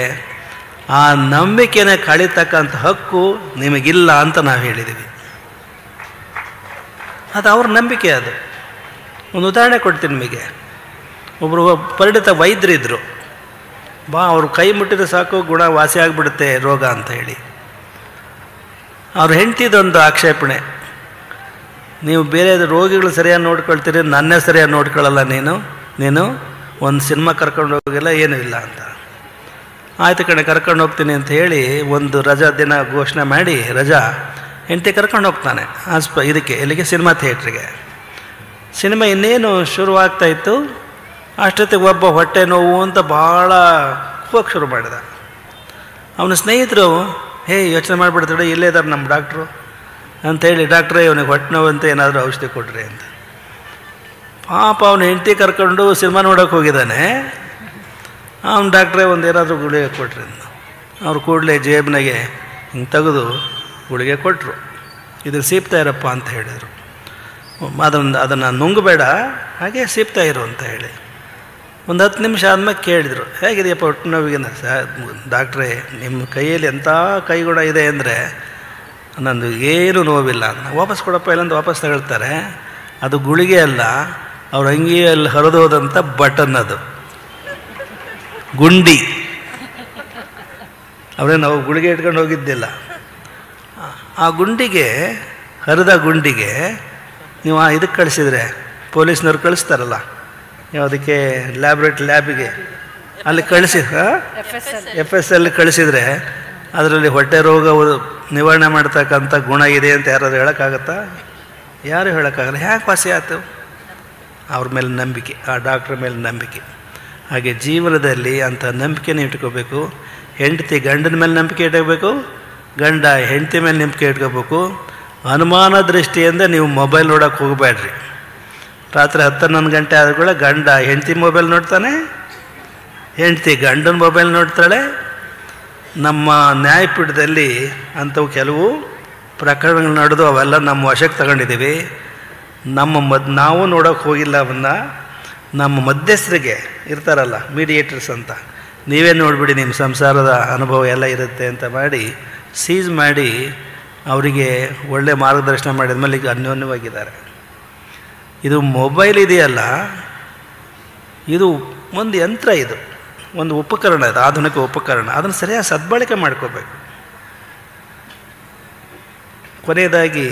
ಆ ನಂಬಿಕೆನ ಕಳೀತಕ್ಕಂಥ ಹಕ್ಕು ನಿಮಗಿಲ್ಲ ಅಂತ ನಾವು ಹೇಳಿದ್ದೀವಿ. ಅದು ಅವ್ರ ನಂಬಿಕೆ. ಅದು ಒಂದು ಉದಾಹರಣೆ ಕೊಡ್ತೀನಿ ನಿಮಗೆ. ಒಬ್ಬರು ಪರಿಣಿತ ವೈದ್ಯರಿದ್ದರು. ಅವ್ರು ಕೈ ಮುಟ್ಟಿದ್ರೆ ಸಾಕು ಗುಣ ವಾಸಿ ಆಗಿಬಿಡುತ್ತೆ ರೋಗ ಅಂತ ಹೇಳಿ. ಅವ್ರ ಹೆಂಡ್ತಿದೊಂದು ಆಕ್ಷೇಪಣೆ, ನೀವು ಬೇರೆ ರೋಗಿಗಳು ಸರಿಯಾಗಿ ನೋಡ್ಕೊಳ್ತೀರಿ, ನನ್ನೇ ಸರಿಯಾಗಿ ನೋಡ್ಕೊಳ್ಳಲ್ಲ, ನೀನು ಒಂದು ಸಿನಿಮಾ ಕರ್ಕೊಂಡು ಹೋಗಿಲ್ಲ, ಏನೂ ಇಲ್ಲ ಅಂತ. ಆಯ್ತು ಕಣೆ ಕರ್ಕೊಂಡು ಹೋಗ್ತೀನಿ ಅಂತ ಹೇಳಿ ಒಂದು ರಜಾ ದಿನ ಘೋಷಣೆ ಮಾಡಿ ರಜಾ ಹೆಂಡತಿ ಕರ್ಕೊಂಡು ಹೋಗ್ತಾನೆ ಇದಕ್ಕೆ ಎಲ್ಲಿಗೆ ಸಿನಿಮಾ ಥಿಯೇಟ್ರಿಗೆ. ಸಿನಿಮಾ ಇನ್ನೇನು ಶುರುವಾಗ್ತಾಯಿತ್ತು, ಅಷ್ಟೊತ್ತಿಗೆ ಒಬ್ಬ ಹೊಟ್ಟೆ ನೋವು ಅಂತ ಭಾಳ ಹೋಗಕ್ಕೆ ಶುರು ಮಾಡಿದ. ಅವನ ಸ್ನೇಹಿತರು ಯೋಚನೆ ಮಾಡಿಬಿಡ್ತಾಳೆ, ಇಲ್ಲೇ ಇದ್ದಾರೆ ನಮ್ಮ ಡಾಕ್ಟ್ರು ಅಂಥೇಳಿ, ಡಾಕ್ಟ್ರೇ ಇವನಿಗೆ ಹೊಟ್ಟೆ ನೋವು ಅಂತ ಏನಾದರೂ ಔಷಧಿ ಕೊಡ್ರಿ ಅಂತ. ಪಾಪ ಅವನ ಹೆಂಡತಿ ಕರ್ಕೊಂಡು ಸಿನಿಮಾ ನೋಡೋಕೆ ಹೋಗಿದ್ದಾನೆ. ಅವನ ಡಾಕ್ಟ್ರೇ ಒಂದು ಏನಾದರೂ ಗುಳಿಗೆ ಕೊಟ್ರಿ ಅಂತ. ಅವ್ರು ಕೂಡಲೇ ಜೇಬಿನಾಗೆ ಹಿಂಗೆ ತೆಗೆದು ಗುಳಿಗೆ ಕೊಟ್ಟರು. ಇದನ್ನು ಸೀಪ್ತಾ ಇರಪ್ಪ ಅಂತ ಹೇಳಿದರು. ಅದನ್ನು ನುಂಗಬೇಡ, ಹಾಗೆ ಸೀಪ್ತಾ ಇರು ಅಂತ ಹೇಳಿ. ಒಂದು 10 ನಿಮಿಷ ಆದಮೇಲೆ ಕೇಳಿದರು, ಹೇಗಿದೆಯಪ್ಪ ಹೊಟ್ಟೆ ನೋವಿಗೆ? ಡಾಕ್ಟ್ರೇ, ನಿಮ್ಮ ಕೈಯಲ್ಲಿ ಎಂಥ ಕೈಗುಣ ಇದೆ ಅಂದರೆ ನಂದು ಏನು ನೋವಿಲ್ಲ ಅಂತ. ವಾಪಸ್ ಕೊಡಪ್ಪ ಇಲ್ಲಂತ ವಾಪಸ್ ತಗೊಳ್ತಾರೆ. ಅದು ಗುಳಿಗೆ ಅಲ್ಲ, ಅವ್ರ ಅಂಗಿಯಲ್ಲಿ ಹರಿದೋದಂಥ ಬಟನ್, ಅದು ಗುಂಡಿ. ಅವರೇ ನಾವು ಗುಳಿಗೆ ಇಟ್ಕೊಂಡು ಹೋಗಿದ್ದಿಲ್ಲ. ಆ ಗುಂಡಿಗೆ, ಹರಿದ ಗುಂಡಿಗೆ ನೀವು ಇದಕ್ಕೆ ಕಳಿಸಿದರೆ, ಪೊಲೀಸ್ನವ್ರು ಕಳಿಸ್ತಾರಲ್ಲ ಯಾವುದಕ್ಕೆ, ಲ್ಯಾಬಿಗೆ, ಅಲ್ಲಿ ಕಳಿಸಿ FSL ಕಳಿಸಿದರೆ ಅದರಲ್ಲಿ ಹೊಟ್ಟೆ ರೋಗ ನಿವಾರಣೆ ಮಾಡ್ತಕ್ಕಂಥ ಗುಣ ಇದೆ ಅಂತ ಯಾರಾದರೂ ಹೇಳೋಕ್ಕಾಗತ್ತಾ? ಯಾರು ಹೇಳೋಕ್ಕಾಗಲ್ಲ. ಹ್ಯಾಕೆ ವಾಸಿ ಆಯ್ತು? ಅವ್ರ ಮೇಲೆ ನಂಬಿಕೆ, ಆ ಡಾಕ್ಟ್ರ್ ಮೇಲೆ ನಂಬಿಕೆ. ಹಾಗೆ ಜೀವನದಲ್ಲಿ ಅಂಥ ನಂಬಿಕೆನ ಇಟ್ಕೋಬೇಕು. ಹೆಂಡತಿ ಗಂಡನ ಮೇಲೆ ನಂಬಿಕೆ ಇಟ್ಕೋಬೇಕು, ಗಂಡ ಹೆಂಡತಿ ಮೇಲೆ ನಂಬಿಕೆ ಇಟ್ಕೋಬೇಕು. ಅನುಮಾನ ದೃಷ್ಟಿಯಿಂದ ನೀವು ಮೊಬೈಲ್ ನೋಡೋಕ್ಕೆ ಹೋಗಬೇಡ್ರಿ. ರಾತ್ರಿ 10-11 ಗಂಟೆ ಆದರೂ ಕೂಡ ಗಂಡ ಹೆಂಡತಿ ಮೊಬೈಲ್ ನೋಡ್ತಾನೆ, ಹೆಂಡತಿ ಗಂಡನ ಮೊಬೈಲ್ ನೋಡ್ತಾಳೆ. ನಮ್ಮ ನ್ಯಾಯಪೀಠದಲ್ಲಿ ಅಂಥವು ಕೆಲವು ಪ್ರಕರಣಗಳು ನಡೆದು ಅವೆಲ್ಲ ನಮ್ಮ ವಶಕ್ಕೆ ತಗೊಂಡಿದ್ದೀವಿ. ನಾವು ನೋಡೋಕೆ ಹೋಗಿಲ್ಲ ಅವನ್ನ. ನಮ್ಮ ಮಧ್ಯಸ್ಥರಿಗೆ ಇರ್ತಾರಲ್ಲ, ಮೀಡಿಯೇಟರ್ಸ್ ಅಂತ, ನೀವೇ ನೋಡಿಬಿಡಿ, ನಿಮ್ಮ ಸಂಸಾರದ ಅನುಭವ ಎಲ್ಲ ಇರುತ್ತೆ ಅಂತ ಮಾಡಿ ಸೀಸ್ ಮಾಡಿ ಅವರಿಗೆ ಒಳ್ಳೆ ಮಾರ್ಗದರ್ಶನ ಮಾಡಿದ ಮೇಲೆ ಈಗ ಅನ್ಯೋನ್ಯವಾಗಿದ್ದಾರೆ. ಇದು ಮೊಬೈಲ್ ಇದೆಯಲ್ಲ, ಇದು ಒಂದು ಯಂತ್ರ, ಇದು ಒಂದು ಉಪಕರಣ, ಇದು ಆಧುನಿಕ ಉಪಕರಣ. ಅದನ್ನು ಸರಿಯಾಗಿ ಸದ್ಬಳಕೆ ಮಾಡ್ಕೋಬೇಕು. ಕೊನೆಯದಾಗಿ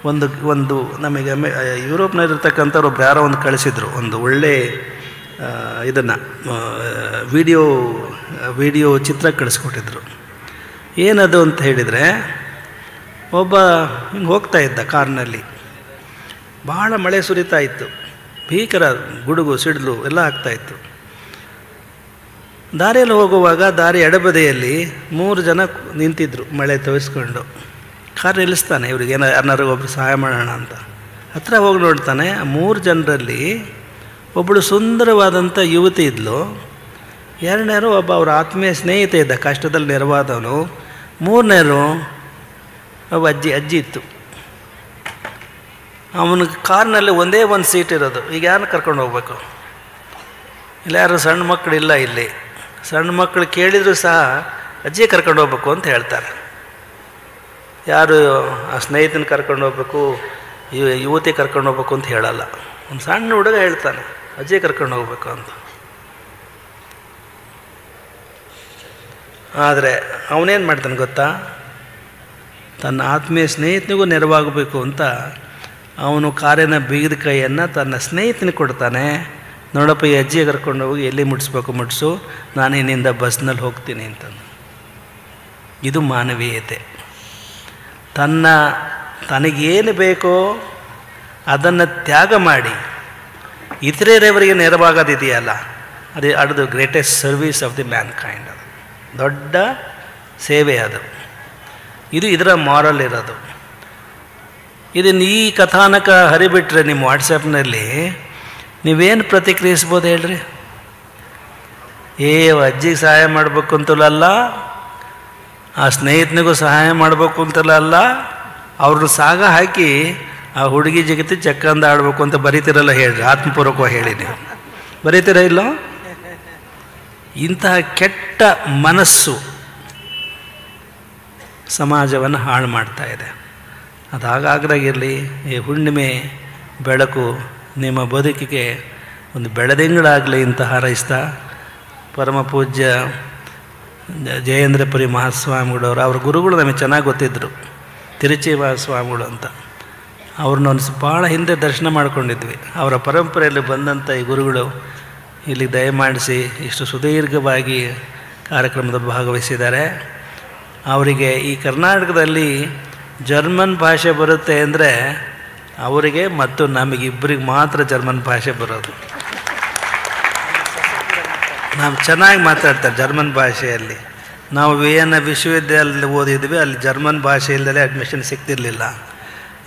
ಒಂದು ನಮಗೆ ಯುರೋಪ್ನಲ್ಲಿರ್ತಕ್ಕಂಥವ್ರು ಒಬ್ರು ಯಾರೋ ಒಂದು ಕಳಿಸಿದ್ರು, ಒಂದು ಒಳ್ಳೆ ಇದನ್ನು ವಿಡಿಯೋ ಚಿತ್ರ ಕಳಿಸ್ಕೊಟ್ಟಿದ್ರು. ಏನದು ಅಂತ ಹೇಳಿದರೆ, ಒಬ್ಬ ಹಿಂಗೆ ಹೋಗ್ತಾ ಇದ್ದ ಕಾರ್ನಲ್ಲಿ, ಭಾಳ ಮಳೆ ಸುರಿತಾ ಇತ್ತು, ಭೀಕರ ಗುಡುಗು ಸಿಡಿಲು ಎಲ್ಲ ಆಗ್ತಾಯಿತ್ತು. ದಾರಿಯಲ್ಲಿ ಹೋಗುವಾಗ ದಾರಿ ಎಡಬದಿಯಲ್ಲಿ 3 ಜನ ನಿಂತಿದ್ದರು ಮಳೆ ತೋರಿಸ್ಕೊಂಡು. ಕಾರ್ ನಿಲ್ಲಿಸ್ತಾನೆ, ಇವ್ರಿಗೆ ಯಾರು ಒಬ್ಬರು ಸಹಾಯ ಮಾಡೋಣ ಅಂತ. ಹತ್ತಿರ ಹೋಗಿ ನೋಡ್ತಾನೆ, ಆ 3 ಜನರಲ್ಲಿ ಒಬ್ಬಳು ಸುಂದರವಾದಂಥ ಯುವತಿ ಇದ್ಲು, ಎರಡನೇರು ಒಬ್ಬ ಅವ್ರ ಆತ್ಮೀಯ ಸ್ನೇಹಿತ ಇದ್ದ, ಕಷ್ಟದಲ್ಲಿ ನೆರವಾದವನು, ಮೂರನೇರು ಒಬ್ಬ ಅಜ್ಜಿ ಇತ್ತು. ಅವನ ಕಾರ್ನಲ್ಲಿ ಒಂದೇ ಒಂದು ಸೀಟ್ ಇರೋದು. ಈಗ ಯಾರನ್ನ ಕರ್ಕೊಂಡು ಹೋಗ್ಬೇಕು? ಇಲ್ಲ, ಯಾರು ಸಣ್ಣ ಮಕ್ಕಳಿಲ್ಲ ಇಲ್ಲಿ. ಸಣ್ಣ ಮಕ್ಕಳು ಕೇಳಿದರೂ ಸಹ ಅಜ್ಜಿ ಕರ್ಕೊಂಡು ಹೋಗ್ಬೇಕು ಅಂತ ಹೇಳ್ತಾರೆ. ಯಾರು ಆ ಸ್ನೇಹಿತನ ಕರ್ಕೊಂಡು ಹೋಗ್ಬೇಕು, ಯುವತಿ ಕರ್ಕೊಂಡು ಹೋಗ್ಬೇಕು ಅಂತ ಹೇಳಲ್ಲ. ಒಂದು ಸಣ್ಣ ಹುಡುಗ ಹೇಳ್ತಾನೆ ಅಜ್ಜಿ ಕರ್ಕೊಂಡು ಹೋಗ್ಬೇಕು ಅಂತ. ಆದರೆ ಅವನೇನು ಮಾಡ್ತಾನೆ ಗೊತ್ತಾ? ತನ್ನ ಆತ್ಮೀಯ ಸ್ನೇಹಿತನಿಗೂ ನೆರವಾಗಬೇಕು ಅಂತ ಅವನು ಕಾರಿನ ಬೀಗದ ಕೈಯನ್ನು ತನ್ನ ಸ್ನೇಹಿತನಿಗೆ ಕೊಡ್ತಾನೆ. ನೋಡಪ್ಪ, ಈ ಅಜ್ಜಿ ಕರ್ಕೊಂಡು ಹೋಗಿ ಎಲ್ಲಿ ಮುಟ್ಟಿಸ್ಬೇಕು ಮುಟ್ಟಿಸು, ನಾನು ಇನ್ನಿಂದ ಬಸ್ನಲ್ಲಿ ಹೋಗ್ತೀನಿ ಅಂತ. ಇದು ಮಾನವೀಯತೆ. ತನಗೇನು ಬೇಕೋ ಅದನ್ನು ತ್ಯಾಗ ಮಾಡಿ ಇತರರವರಿಗೆ ನೆರವಾಗೋದಿದೆಯಲ್ಲ, ಅದು greatest service of the man kind. ಅದು ದೊಡ್ಡ ಸೇವೆ. ಅದು ಇದರ ಮಾರಲ್ ಇರೋದು. ಇದನ್ನು ಈ ಕಥಾನಕ ಹರಿಬಿಟ್ರೆ ನಿಮ್ಮ ವಾಟ್ಸಪ್ನಲ್ಲಿ ನೀವೇನು ಪ್ರತಿಕ್ರಿಯಿಸ್ಬೋದು ಹೇಳ್ರಿ? ಅಜ್ಜಿಗೆ ಸಹಾಯ ಮಾಡಬೇಕು ಅಂತಲಲ್ಲ, ಆ ಸ್ನೇಹಿತನಿಗೂ ಸಹಾಯ ಮಾಡಬೇಕು ಅಂತಲಲ್ಲ, ಅವ್ರನ್ನ ಸಾಗ ಹಾಕಿ ಆ ಹುಡುಗಿ ಜಗತ್ತಿ ಚಕ್ಕಂದ ಆಡಬೇಕು ಅಂತ ಬರೀತಿರಲ್ಲ ಹೇಳ್ರಿ, ಆತ್ಮಪೂರ್ವಕವಾಗಿ ಹೇಳಿ. ನೀವು ಬರೀತೀರ ಇಲ್ಲ? ಇಂತಹ ಕೆಟ್ಟ ಮನಸ್ಸು ಸಮಾಜವನ್ನು ಹಾಳು ಮಾಡ್ತಾ ಇದೆ. ಅದು ಹಾಗಾಗ್ದಾಗಿರಲಿ. ಈ ಹುಣ್ಣಿಮೆ ಬೆಳಕು ನಿಮ್ಮ ಬದುಕಿಗೆ ಒಂದು ಬೆಳದಿಂಗಳಾಗಲಿ ಅಂತ ಹಾರೈಸ್ತಾ, ಪರಮ ಪೂಜ್ಯ ಜಯೇಂದ್ರಪುರಿ ಮಹಾಸ್ವಾಮಿಗಳವರು, ಅವ್ರ ಗುರುಗಳು ನಮಗೆ ಚೆನ್ನಾಗಿ ಗೊತ್ತಿದ್ದರು, ತಿರುಚಿ ಮಹಾಸ್ವಾಮಿಗಳು ಅಂತ. ಅವ್ರನ್ನ ಒಂದು ಭಾಳ ಹಿಂದೆ ದರ್ಶನ ಮಾಡ್ಕೊಂಡಿದ್ವಿ. ಅವರ ಪರಂಪರೆಯಲ್ಲಿ ಬಂದಂಥ ಈ ಗುರುಗಳು ಇಲ್ಲಿ ದಯಮಾಡಿಸಿ ಇಷ್ಟು ಸುದೀರ್ಘವಾಗಿ ಕಾರ್ಯಕ್ರಮದಲ್ಲಿ ಭಾಗವಹಿಸಿದ್ದಾರೆ. ಅವರಿಗೆ ಈ ಕರ್ನಾಟಕದಲ್ಲಿ ಜರ್ಮನ್ ಭಾಷೆ ಬರುತ್ತೆ ಅಂದರೆ ಅವರಿಗೆ ಮತ್ತು ನಮಗಿಬ್ಬರಿಗೆ ಮಾತ್ರ ಜರ್ಮನ್ ಭಾಷೆ ಬರೋದು. ನಾವು ಚೆನ್ನಾಗಿ ಮಾತಾಡ್ತಾರೆ ಜರ್ಮನ್ ಭಾಷೆಯಲ್ಲಿ. ನಾವು ವಿಯೆನ್ನಾ ವಿಶ್ವವಿದ್ಯಾಲಯದಲ್ಲಿ ಓದಿದ್ವಿ, ಅಲ್ಲಿ ಜರ್ಮನ್ ಭಾಷೆ ಇಲ್ಲದೆ ಅಡ್ಮಿಷನ್ ಸಿಗ್ತಿರ್ಲಿಲ್ಲ.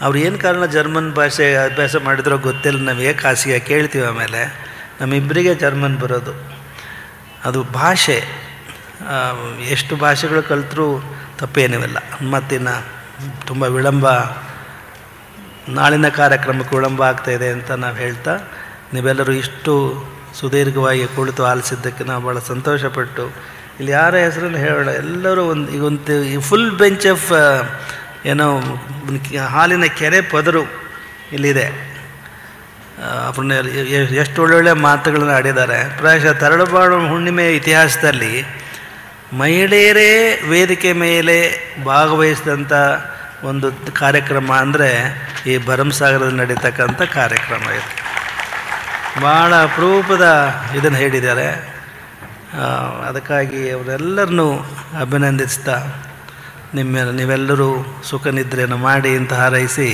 ಅವ್ರು ಏನು ಕಾರಣ ಜರ್ಮನ್ ಭಾಷೆ ಅಭ್ಯಾಸ ಮಾಡಿದ್ರೋ ಗೊತ್ತಿಲ್ಲ, ನಮಗೆ ಖಾಸಗಿ ಕೇಳ್ತೀವಿ. ಆಮೇಲೆ ನಮ್ಮಿಬ್ಬರಿಗೆ ಜರ್ಮನ್ ಬರೋದು. ಅದು ಭಾಷೆ, ಎಷ್ಟು ಭಾಷೆಗಳು ಕಲಿತರೂ ತಪ್ಪೇನಿಲ್ಲ. ಮತ್ತಿನ್ನು ತುಂಬ ವಿಳಂಬ, ನಾಳಿನ ಕಾರ್ಯಕ್ರಮಕ್ಕೆ ವಿಳಂಬ ಆಗ್ತಾಯಿದೆ ಅಂತ ನಾವು ಹೇಳ್ತಾ, ನೀವೆಲ್ಲರೂ ಇಷ್ಟು ಸುದೀರ್ಘವಾಗಿ ಕುಳಿತು ಆಲಿಸಿದ್ದಕ್ಕೆ ನಾವು ಭಾಳ ಸಂತೋಷಪಟ್ಟು, ಇಲ್ಲಿ ಯಾರ ಹೆಸರನ್ನು ಹೇಳೋಣ, ಎಲ್ಲರೂ ಒಂದು ಫುಲ್ ಬೆಂಚ್ ಆಫ್ ಏನೋ ಹಾಲಿನ ಕೆರೆ ಪದರು ಇಲ್ಲಿದೆ. ಅವ್ರನ್ನ ಎಷ್ಟು ಒಳ್ಳೊಳ್ಳೆ ಮಾತುಗಳನ್ನು ಆಡಿದ್ದಾರೆ. ಪ್ರಾಯಶಃ ತರಳುಬಾಳು ಹುಣ್ಣಿಮೆ ಇತಿಹಾಸದಲ್ಲಿ ಮಹಿಳೆಯರೇ ವೇದಿಕೆ ಮೇಲೆ ಭಾಗವಹಿಸಿದಂಥ ಒಂದು ಕಾರ್ಯಕ್ರಮ ಅಂದರೆ ಈ ಭರಮಸಾಗರದಲ್ಲಿ ನಡೀತಕ್ಕಂಥ ಕಾರ್ಯಕ್ರಮ ಇದು. ಭಾಳ ಅಪರೂಪದ ಇದನ್ನು ಹೇಳಿದ್ದಾರೆ. ಅದಕ್ಕಾಗಿ ಅವರೆಲ್ಲರನ್ನೂ ಅಭಿನಂದಿಸ್ತಾ ನೀವೆಲ್ಲರೂ ಸುಖ ನಿದ್ರೆಯನ್ನು ಮಾಡಿ ಅಂತ ಹಾರೈಸಿ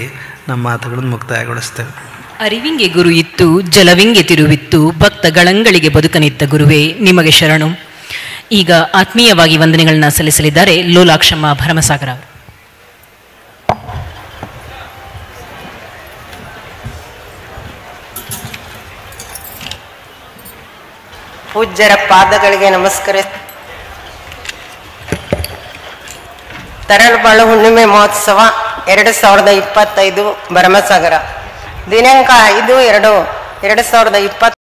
ನಮ್ಮ ಮಾತುಗಳನ್ನು ಮುಕ್ತಾಯಗೊಳಿಸ್ತೇವೆ. ಅರಿವಿಂಗೆ ಗುರು ಇತ್ತು, ಜಲವಿಂಗೆ ತಿರುವಿತ್ತು, ಭಕ್ತ ಗಳಂಗಳಿಗೆ ಬದುಕನಿತ್ತ ಗುರುವೇ ನಿಮಗೆ ಶರಣು. ಈಗ ಆತ್ಮೀಯವಾಗಿ ವಂದನೆಗಳನ್ನ ಸಲ್ಲಿಸಲಿದ್ದಾರೆ ಲೋಲಾಕ್ಷಮ್ಮ ಭರಮಸಾಗರ ಅವರು. ಪೂಜ್ಯರ ಪಾದಗಳಿಗೆ ನಮಸ್ಕಾರ. ತರಳುಬಾಳು ಹುಣ್ಣಿಮೆ ಮಹೋತ್ಸವ 2025 ಭರಮಸಾಗರ ದಿನಾಂಕ 5/2/2020